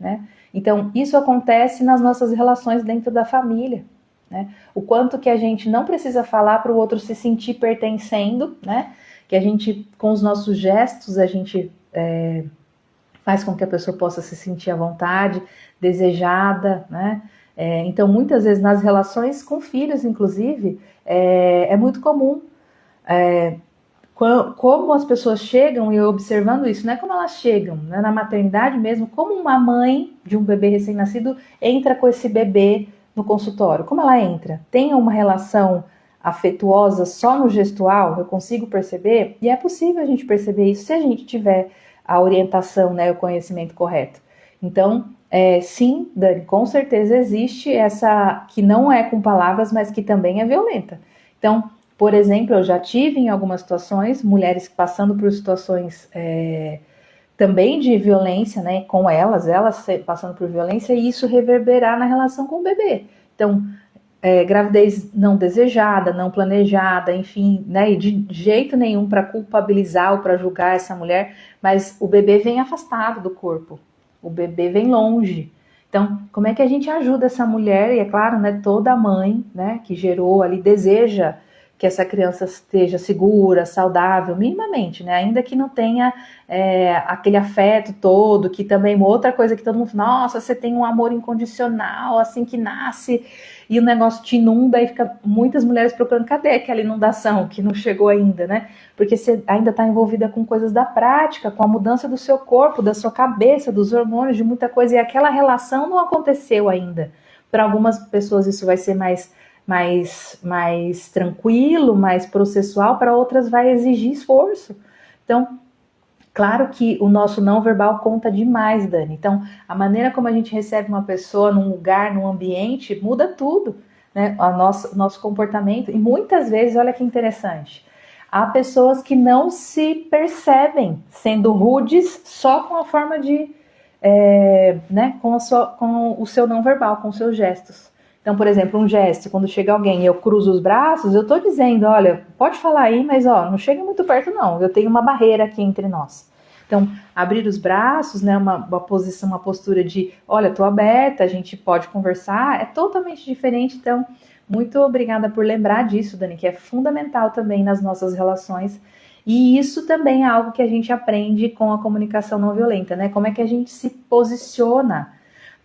né? Então, isso acontece nas nossas relações dentro da família, né? O quanto que a gente não precisa falar para o outro se sentir pertencendo, né? Que a gente, com os nossos gestos, a gente faz com que a pessoa possa se sentir à vontade, desejada, né? Então, muitas vezes, nas relações com filhos, inclusive, é muito comum como as pessoas chegam, e eu observando isso, não é como elas chegam, né? Na maternidade mesmo, como uma mãe de um bebê recém-nascido entra com esse bebê no consultório, como ela entra? Tem uma relação afetuosa só no gestual? Eu consigo perceber? E é possível a gente perceber isso se a gente tiver a orientação, né, o conhecimento correto. Então, sim, Dani, com certeza existe essa que não é com palavras, mas que também é violenta. Então, por exemplo, eu já tive em algumas situações, mulheres passando por situações também de violência, né, com elas passando por violência, e isso reverberar na relação com o bebê. Então, gravidez não desejada, não planejada, enfim, né, e de jeito nenhum para culpabilizar ou para julgar essa mulher, mas o bebê vem afastado do corpo, o bebê vem longe. Então, como é que a gente ajuda essa mulher? E é claro, né, toda mãe, né, que gerou ali deseja que essa criança esteja segura, saudável, minimamente, né? Ainda que não tenha aquele afeto todo, que também outra coisa que todo mundo fala, nossa, você tem um amor incondicional, assim que nasce, e o negócio te inunda e fica muitas mulheres procurando, cadê aquela inundação que não chegou ainda, né? Porque você ainda está envolvida com coisas da prática, com a mudança do seu corpo, da sua cabeça, dos hormônios, de muita coisa, e aquela relação não aconteceu ainda. Para algumas pessoas isso vai ser mais tranquilo, mais processual, para outras vai exigir esforço. Então, claro que o nosso não verbal conta demais, Dani. Então, a maneira como a gente recebe uma pessoa num lugar, num ambiente, muda tudo, né? O nosso comportamento. E muitas vezes, olha que interessante, há pessoas que não se percebem sendo rudes só com a forma de, né, com o seu não verbal, com os seus gestos. Então, por exemplo, um gesto, quando chega alguém e eu cruzo os braços, eu tô dizendo, olha, pode falar aí, mas ó, não chega muito perto não, eu tenho uma barreira aqui entre nós. Então, abrir os braços, né, uma posição, uma postura de, olha, tô aberta, a gente pode conversar, é totalmente diferente. Então, muito obrigada por lembrar disso, Dani, que é fundamental também nas nossas relações. E isso também é algo que a gente aprende com a comunicação não violenta, né? Como é que a gente se posiciona.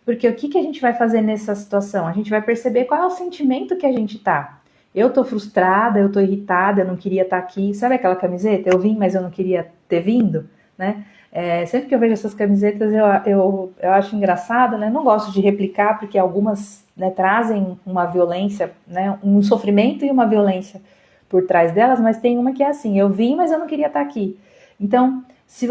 Porque o que a gente vai fazer nessa situação? A gente vai perceber qual é o sentimento que a gente tá. Eu tô frustrada, eu tô irritada, eu não queria estar aqui. Sabe aquela camiseta? Eu vim, mas eu não queria ter vindo, né? Sempre que eu vejo essas camisetas, eu acho engraçado, né? Não gosto de replicar, porque algumas, né, trazem uma violência, né, um sofrimento e uma violência por trás delas, mas tem uma que é assim, eu vim, mas eu não queria estar aqui. Então, se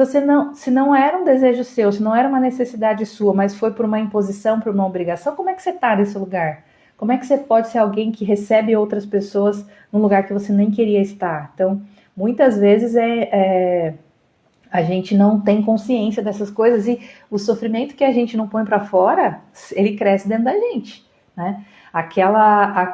não era um desejo seu, se não era uma necessidade sua, mas foi por uma imposição, por uma obrigação, como é que você está nesse lugar? Como é que você pode ser alguém que recebe outras pessoas num lugar que você nem queria estar? Então, muitas vezes a gente não tem consciência dessas coisas e o sofrimento que a gente não põe para fora, ele cresce dentro da gente, né? Aquela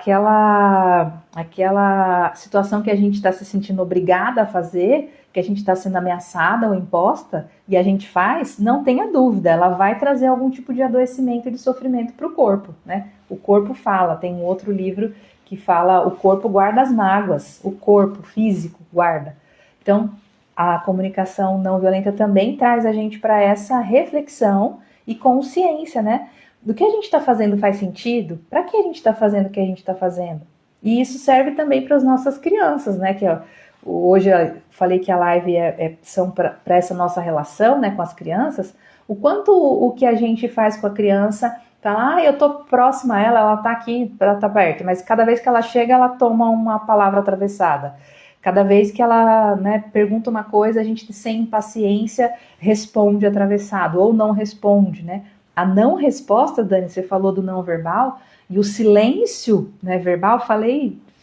situação que a gente está se sentindo obrigada a fazer, que a gente está sendo ameaçada ou imposta, e a gente faz, não tenha dúvida, ela vai trazer algum tipo de adoecimento e de sofrimento para o corpo, né? O corpo fala, tem um outro livro que fala, o corpo guarda as mágoas, o corpo físico guarda. Então, a comunicação não violenta também traz a gente para essa reflexão e consciência, né? Do que a gente está fazendo faz sentido? Para que a gente está fazendo o que a gente está fazendo? E isso serve também para as nossas crianças, né? Que ó, hoje eu falei que a live são para essa nossa relação, né, com as crianças. O quanto o que a gente faz com a criança, tá, eu tô próxima a ela, ela tá aqui, ela tá perto, mas cada vez que ela chega, ela toma uma palavra atravessada. Cada vez que ela, né, pergunta uma coisa, a gente sem impaciência responde atravessado ou não responde, né? A não resposta, Dani, você falou do não verbal, e o silêncio, né, verbal,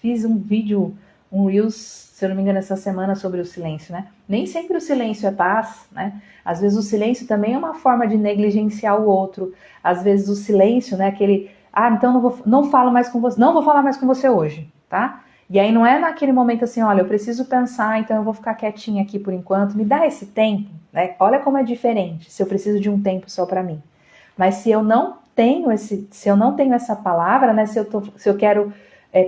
fiz um vídeo, um Reels, se eu não me engano, essa semana sobre o silêncio, né? Nem sempre o silêncio é paz, né? Às vezes o silêncio também é uma forma de negligenciar o outro. Às vezes o silêncio, né, aquele, então não falo mais com você, não vou falar mais com você hoje, tá? E aí não é naquele momento assim, olha, eu preciso pensar, então eu vou ficar quietinha aqui por enquanto, me dá esse tempo, né? Olha como é diferente, se eu preciso de um tempo só para mim. Mas se eu não tenho essa palavra, né? Se eu quero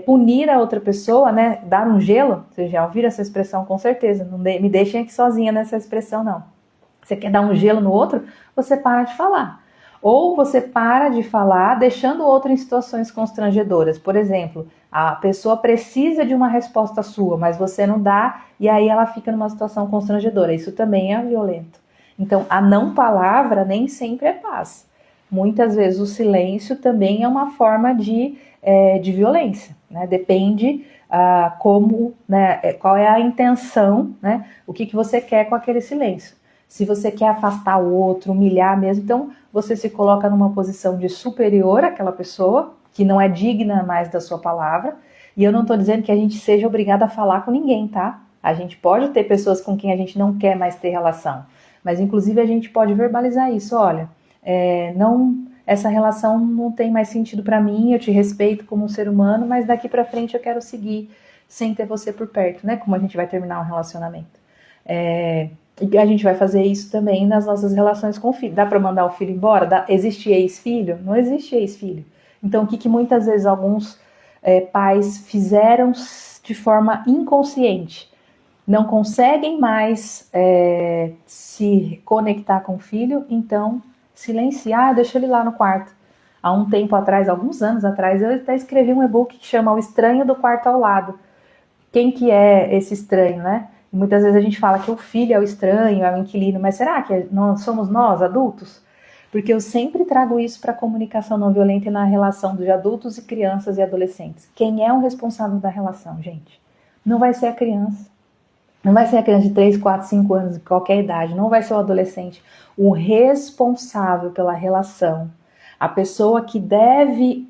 punir a outra pessoa, né? Dar um gelo, vocês já ouviram essa expressão com certeza, não me deixem aqui sozinha nessa expressão, não. Você quer dar um gelo no outro, você para de falar. Ou você para de falar, deixando o outro em situações constrangedoras. Por exemplo, a pessoa precisa de uma resposta sua, mas você não dá, e aí ela fica numa situação constrangedora. Isso também é violento. Então, a não palavra nem sempre é paz. Muitas vezes o silêncio também é uma forma de violência, né? Depende como, né, qual é a intenção, né? O que você quer com aquele silêncio. Se você quer afastar o outro, humilhar mesmo, então você se coloca numa posição de superior àquela pessoa, que não é digna mais da sua palavra. E eu não estou dizendo que a gente seja obrigado a falar com ninguém, tá? A gente pode ter pessoas com quem a gente não quer mais ter relação. Mas, inclusive, a gente pode verbalizar isso. Olha, essa relação não tem mais sentido para mim, eu te respeito como um ser humano, mas daqui para frente eu quero seguir sem ter você por perto, né? Como a gente vai terminar um relacionamento. E a gente vai fazer isso também nas nossas relações com o filho. Dá para mandar o filho embora? Existe ex-filho? Não existe ex-filho. Então, o que muitas vezes alguns pais fizeram de forma inconsciente? Não conseguem mais se conectar com o filho, então silenciar, deixa ele lá no quarto. há um tempo atrás, alguns anos atrás, eu até escrevi um e-book que chama O Estranho do Quarto ao Lado. Quem que é esse estranho, né? Muitas vezes a gente fala que o filho é o estranho, é o inquilino, mas será que não somos nós, adultos? Porque eu sempre trago isso para a comunicação não violenta e na relação de adultos e crianças e adolescentes. Quem é o responsável da relação, gente? Não vai ser a criança. Não vai ser a criança de 3, 4, 5 anos, de qualquer idade. Não vai ser o adolescente. O responsável pela relação, a pessoa que deve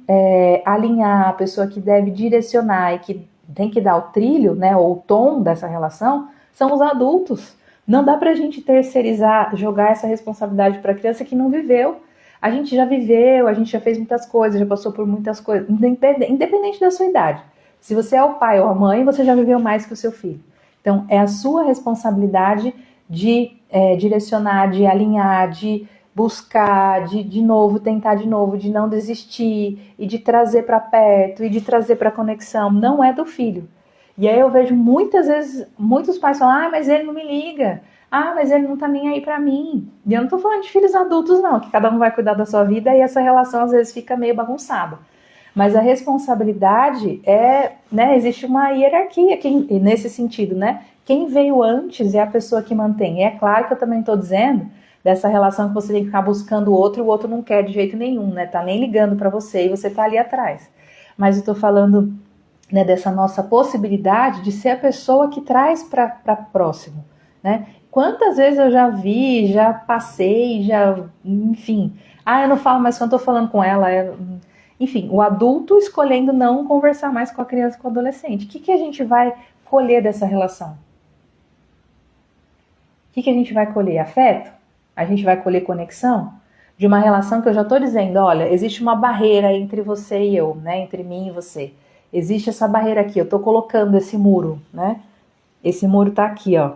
alinhar, a pessoa que deve direcionar e que tem que dar o trilho, né, ou o tom dessa relação, são os adultos. Não dá pra gente terceirizar, jogar essa responsabilidade para a criança que não viveu. A gente já viveu, a gente já fez muitas coisas, já passou por muitas coisas, independente da sua idade. Se você é o pai ou a mãe, você já viveu mais que o seu filho. Então, é a sua responsabilidade de direcionar, de alinhar, de buscar, de novo, tentar de novo, de não desistir, e de trazer para perto, e de trazer para conexão. Não é do filho. E aí eu vejo muitas vezes, muitos pais falam, mas ele não me liga, mas ele não tá nem aí para mim. E eu não tô falando de filhos adultos não, que cada um vai cuidar da sua vida e essa relação às vezes fica meio bagunçada. Mas a responsabilidade né, existe uma hierarquia nesse sentido, né? Quem veio antes é a pessoa que mantém. E é claro que eu também estou dizendo dessa relação que você tem que ficar buscando o outro não quer de jeito nenhum, né? Tá nem ligando para você e você tá ali atrás. Mas eu tô falando, né, dessa nossa possibilidade de ser a pessoa que traz para próximo, né? Quantas vezes eu já vi, já passei, enfim. Eu não falo mais quando eu tô falando com ela, enfim, o adulto escolhendo não conversar mais com a criança e com o adolescente. O que a gente vai colher dessa relação? O que a gente vai colher? Afeto? A gente vai colher conexão? De uma relação que eu já estou dizendo, olha, existe uma barreira entre você e eu, né? Entre mim e você. Existe essa barreira aqui, eu estou colocando esse muro, né? Esse muro está aqui, ó.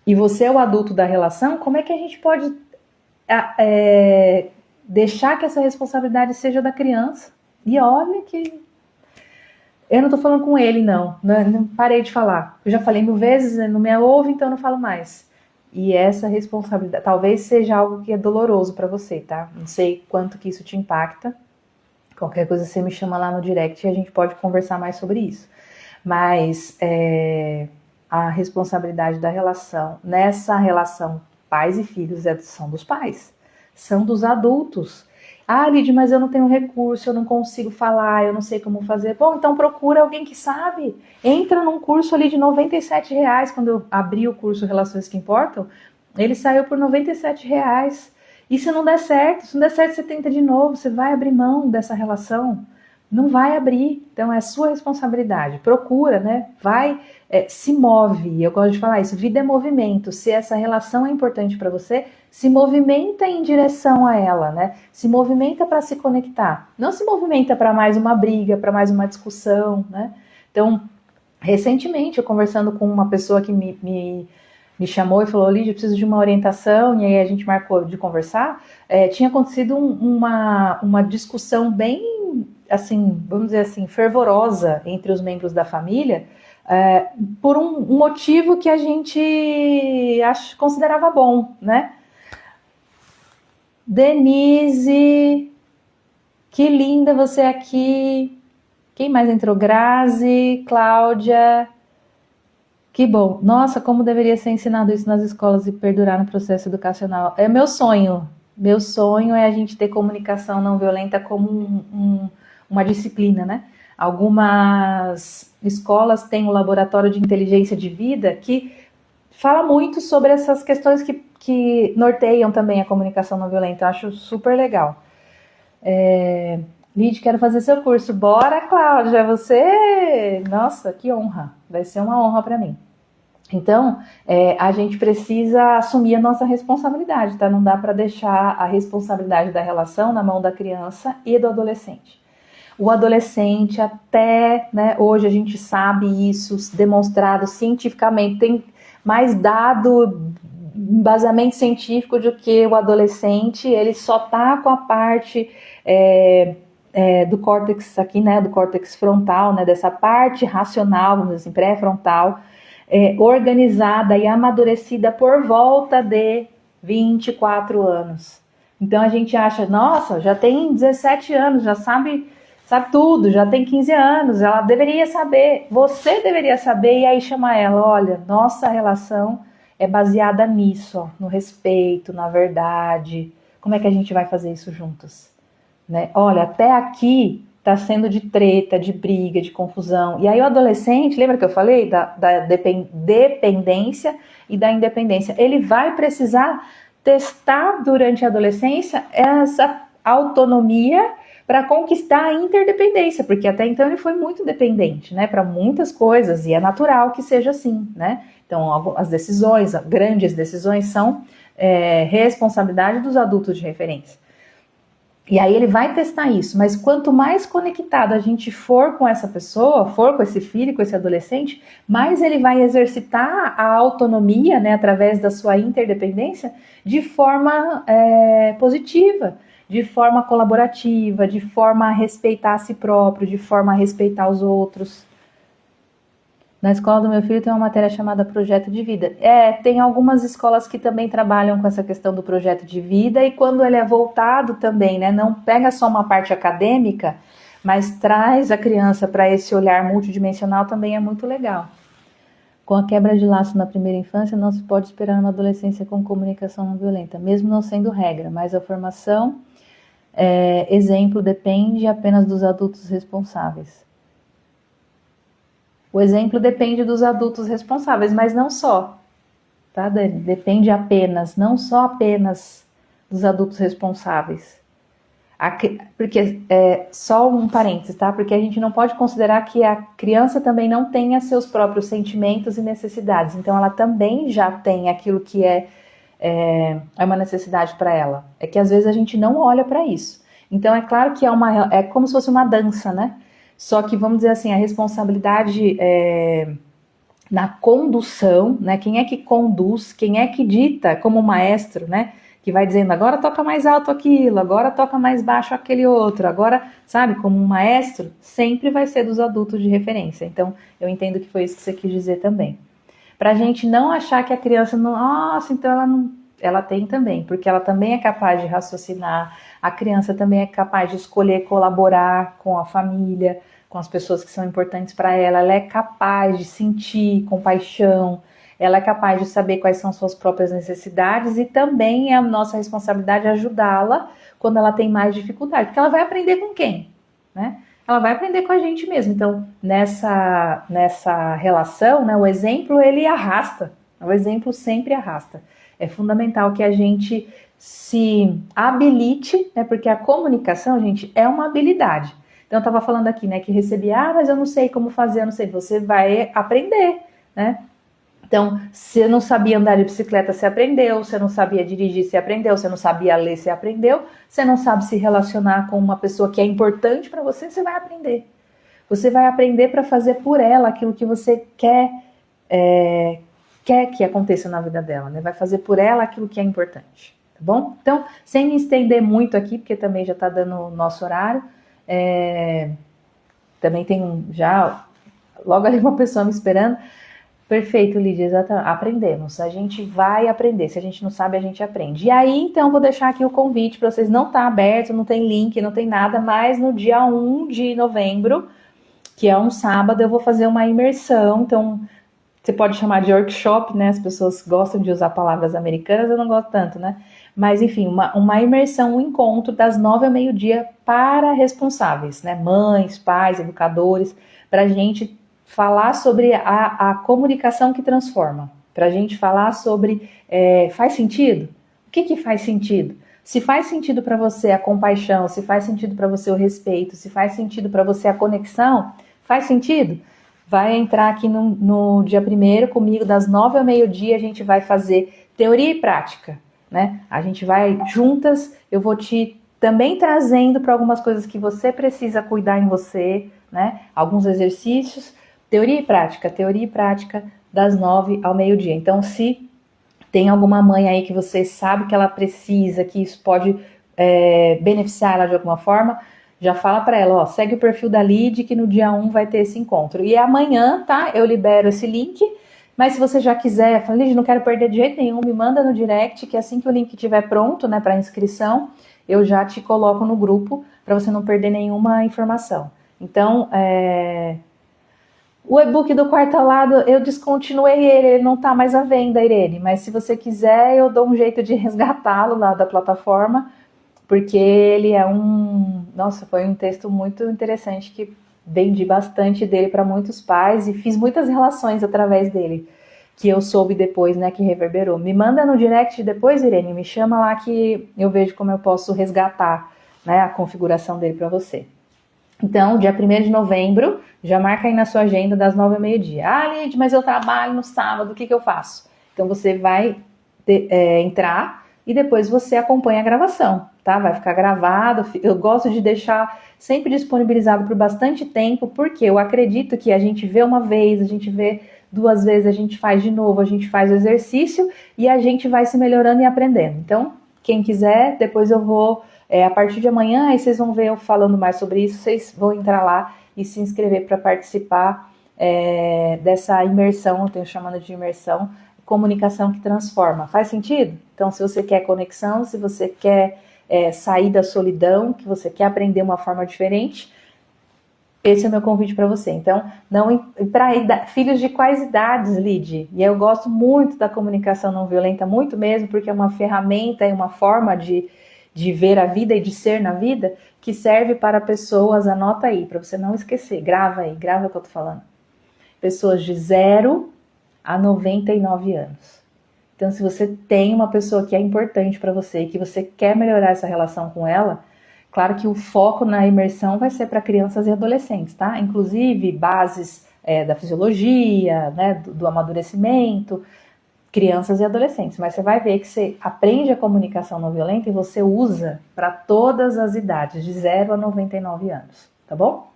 E você é o adulto da relação, como é que a gente pode deixar que essa responsabilidade seja da criança? E olha que... Eu não tô falando com ele, não parei de falar. Eu já falei 1000 vezes, não me ouve, então eu não falo mais. E essa responsabilidade, talvez seja algo que é doloroso pra você, tá? Não sei quanto que isso te impacta. Qualquer coisa você me chama lá no direct e a gente pode conversar mais sobre isso. Mas a responsabilidade da relação, nessa relação pais e filhos, são dos pais, são dos adultos. Lid, mas eu não tenho recurso, eu não consigo falar, eu não sei como fazer. Bom, então procura alguém que sabe. Entra num curso ali de R$97. Quando eu abri o curso Relações que Importam, ele saiu por R$97. E se não der certo, você tenta de novo, você vai abrir mão dessa relação? Não vai abrir, então é sua responsabilidade. Procura, né? Vai, se move. Eu gosto de falar isso, vida é movimento. Se essa relação é importante para você, se movimenta em direção a ela, né? Se movimenta para se conectar. Não se movimenta para mais uma briga, para mais uma discussão, né? Então, recentemente, eu conversando com uma pessoa que me chamou e falou, Lídia, eu preciso de uma orientação, e aí a gente marcou de conversar. Tinha acontecido uma discussão bem, assim, vamos dizer assim, fervorosa entre os membros da família, por um motivo que a gente considerava bom, né? Denise, que linda você aqui. Quem mais entrou? Grazi, Cláudia. Que bom. Nossa, como deveria ser ensinado isso nas escolas e perdurar no processo educacional. É meu sonho. Meu sonho é a gente ter comunicação não violenta como uma disciplina, né? Algumas escolas têm um laboratório de inteligência de vida que fala muito sobre essas questões que norteiam também a comunicação não violenta. Eu acho super legal. Lid, quero fazer seu curso. Bora, Cláudia, você... Nossa, que honra. Vai ser uma honra para mim. Então, a gente precisa assumir a nossa responsabilidade, tá? Não dá para deixar a responsabilidade da relação na mão da criança e do adolescente. O adolescente até, né, hoje a gente sabe isso, demonstrado cientificamente, tem mais dado, embasamento científico do que o adolescente, ele só tá com a parte do córtex aqui, né, do córtex frontal, né, dessa parte racional, vamos dizer assim, pré-frontal, organizada e amadurecida por volta de 24 anos. Então a gente acha, nossa, já tem 17 anos, já sabe tudo, já tem 15 anos, ela deveria saber, você deveria saber, e aí chama ela, olha, nossa relação é baseada nisso, ó, no respeito, na verdade. Como é que a gente vai fazer isso juntos? Né? Olha, até aqui está sendo de treta, de briga, de confusão. E aí o adolescente, lembra que eu falei da dependência e da independência? Ele vai precisar testar durante a adolescência essa autonomia para conquistar a interdependência, porque até então ele foi muito dependente, né, para muitas coisas, e é natural que seja assim, né? Então, as decisões, grandes decisões, são responsabilidade dos adultos de referência. E aí ele vai testar isso, mas quanto mais conectado a gente for com essa pessoa, for com esse filho, com esse adolescente, mais ele vai exercitar a autonomia, né, através da sua interdependência, de forma positiva, de forma colaborativa, de forma a respeitar a si próprio, de forma a respeitar os outros. Na escola do meu filho tem uma matéria chamada Projeto de Vida. Tem algumas escolas que também trabalham com essa questão do projeto de vida, e quando ele é voltado também, né, não pega só uma parte acadêmica, mas traz a criança para esse olhar multidimensional, também é muito legal. Com a quebra de laço na primeira infância, não se pode esperar uma adolescência com comunicação não violenta, mesmo não sendo regra, mas a formação, exemplo, depende apenas dos adultos responsáveis. O exemplo depende dos adultos responsáveis, mas não só, tá, Dani? Depende apenas, não só apenas dos adultos responsáveis. Porque, só um parênteses, tá? Porque a gente não pode considerar que a criança também não tenha seus próprios sentimentos e necessidades. Então, ela também já tem aquilo que é uma necessidade para ela. É que às vezes a gente não olha para isso. Então, é claro que é como se fosse uma dança, né? Só que, vamos dizer assim, a responsabilidade na condução, né? Quem é que conduz, quem é que dita, como maestro, né? Que vai dizendo, agora toca mais alto aquilo, agora toca mais baixo aquele outro, agora, sabe, como um maestro, sempre vai ser dos adultos de referência. Então, eu entendo que foi isso que você quis dizer também. Pra gente não achar que a criança não... Nossa, então ela não... Ela tem também, porque ela também é capaz de raciocinar, a criança também é capaz de escolher colaborar com a família, com as pessoas que são importantes para ela, ela é capaz de sentir compaixão, ela é capaz de saber quais são suas próprias necessidades, e também é a nossa responsabilidade ajudá-la quando ela tem mais dificuldade, porque ela vai aprender com quem? Né? Ela vai aprender com a gente mesmo. Então, nessa relação, né, o exemplo ele arrasta, o exemplo sempre arrasta. É fundamental que a gente se habilite, né, porque a comunicação, gente, é uma habilidade. Então, eu estava falando aqui, né, que recebi, mas eu não sei como fazer, eu não sei. Você vai aprender, né? Então, você não sabia andar de bicicleta, você aprendeu. Você não sabia dirigir, você aprendeu. Você não sabia ler, você aprendeu. Você não sabe se relacionar com uma pessoa que é importante para você, você vai aprender. Você vai aprender para fazer por ela aquilo que você quer que aconteça na vida dela, né? Vai fazer por ela aquilo que é importante, tá bom? Então, sem me estender muito aqui, porque também já está dando o nosso horário, também tem já logo ali uma pessoa me esperando. Perfeito, Lídia, exatamente. Aprendemos, a gente vai aprender, se a gente não sabe, a gente aprende. E aí, então, vou deixar aqui o convite para vocês, não tá aberto, não tem link, não tem nada, mas no dia 1 de novembro, que é um sábado, eu vou fazer uma imersão, então... Você pode chamar de workshop, né? As pessoas gostam de usar palavras americanas, eu não gosto tanto, né? Mas, enfim, uma imersão, um encontro das 9 ao meio-dia para responsáveis, né? Mães, pais, educadores, para a gente falar sobre a comunicação que transforma. Para a gente falar sobre, faz sentido? O que faz sentido? Se faz sentido para você a compaixão, se faz sentido para você o respeito, se faz sentido para você a conexão, faz sentido? Vai entrar aqui no dia 1º comigo, das 9 ao meio-dia, a gente vai fazer teoria e prática, né? A gente vai juntas, eu vou te também trazendo para algumas coisas que você precisa cuidar em você, né? Alguns exercícios, teoria e prática das 9 ao meio-dia. Então, se tem alguma mãe aí que você sabe que ela precisa, que isso pode beneficiar ela de alguma forma, já fala para ela, segue o perfil da Lid, que no dia 1 vai ter esse encontro. E amanhã, tá? Eu libero esse link Mas se você já quiser, fala, Lídia, não quero perder de jeito nenhum, me manda no direct, que assim que o link estiver pronto, né, para inscrição, eu já te coloco no grupo, para você não perder nenhuma informação. Então, o e-book do Quarto ao Lado, eu descontinuei ele não está mais à venda, Irene, mas se você quiser, eu dou um jeito de resgatá-lo lá da plataforma, porque ele é nossa, foi um texto muito interessante que vendi bastante dele para muitos pais e fiz muitas relações através dele, que eu soube depois, né, que reverberou. Me manda no direct depois, Irene, me chama lá que eu vejo como eu posso resgatar, né, a configuração dele para você. Então, dia 1º de novembro, já marca aí na sua agenda das 9 ao meio-dia. Ah, Lid, mas eu trabalho no sábado, o que eu faço? Então, você vai entrar e depois você acompanha a gravação, tá? Vai ficar gravado. Eu gosto de deixar sempre disponibilizado por bastante tempo, porque eu acredito que a gente vê uma vez, a gente vê 2 vezes, a gente faz de novo, a gente faz o exercício e a gente vai se melhorando e aprendendo. Então, quem quiser, depois eu vou... a partir de amanhã, aí vocês vão ver eu falando mais sobre isso, vocês vão entrar lá e se inscrever para participar dessa imersão, eu tenho chamando de imersão, comunicação que transforma. Faz sentido? Então, se você quer conexão, se você quer sair da solidão, que você quer aprender uma forma diferente, esse é o meu convite para você. Então, para filhos de quais idades, Lid? E eu gosto muito da comunicação não violenta, muito mesmo, porque é uma ferramenta e uma forma de ver a vida e de ser na vida, que serve para pessoas, anota aí, para você não esquecer, grava aí, grava o que eu tô falando. Pessoas de 0 a 99 anos. Então, se você tem uma pessoa que é importante para você e que você quer melhorar essa relação com ela, claro que o foco na imersão vai ser para crianças e adolescentes, tá? Inclusive, bases da fisiologia, né, do amadurecimento, crianças e adolescentes, mas você vai ver que você aprende a comunicação não violenta e você usa para todas as idades, de 0 a 99 anos, tá bom?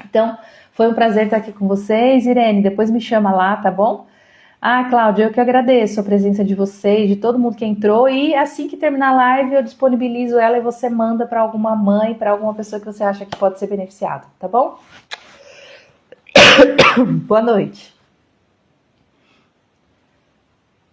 Então, foi um prazer estar aqui com vocês. Irene, depois me chama lá, tá bom? Ah, Cláudia, eu que agradeço a presença de vocês, de todo mundo que entrou, e assim que terminar a live eu disponibilizo ela e você manda para alguma mãe, para alguma pessoa que você acha que pode ser beneficiada, tá bom? Boa noite.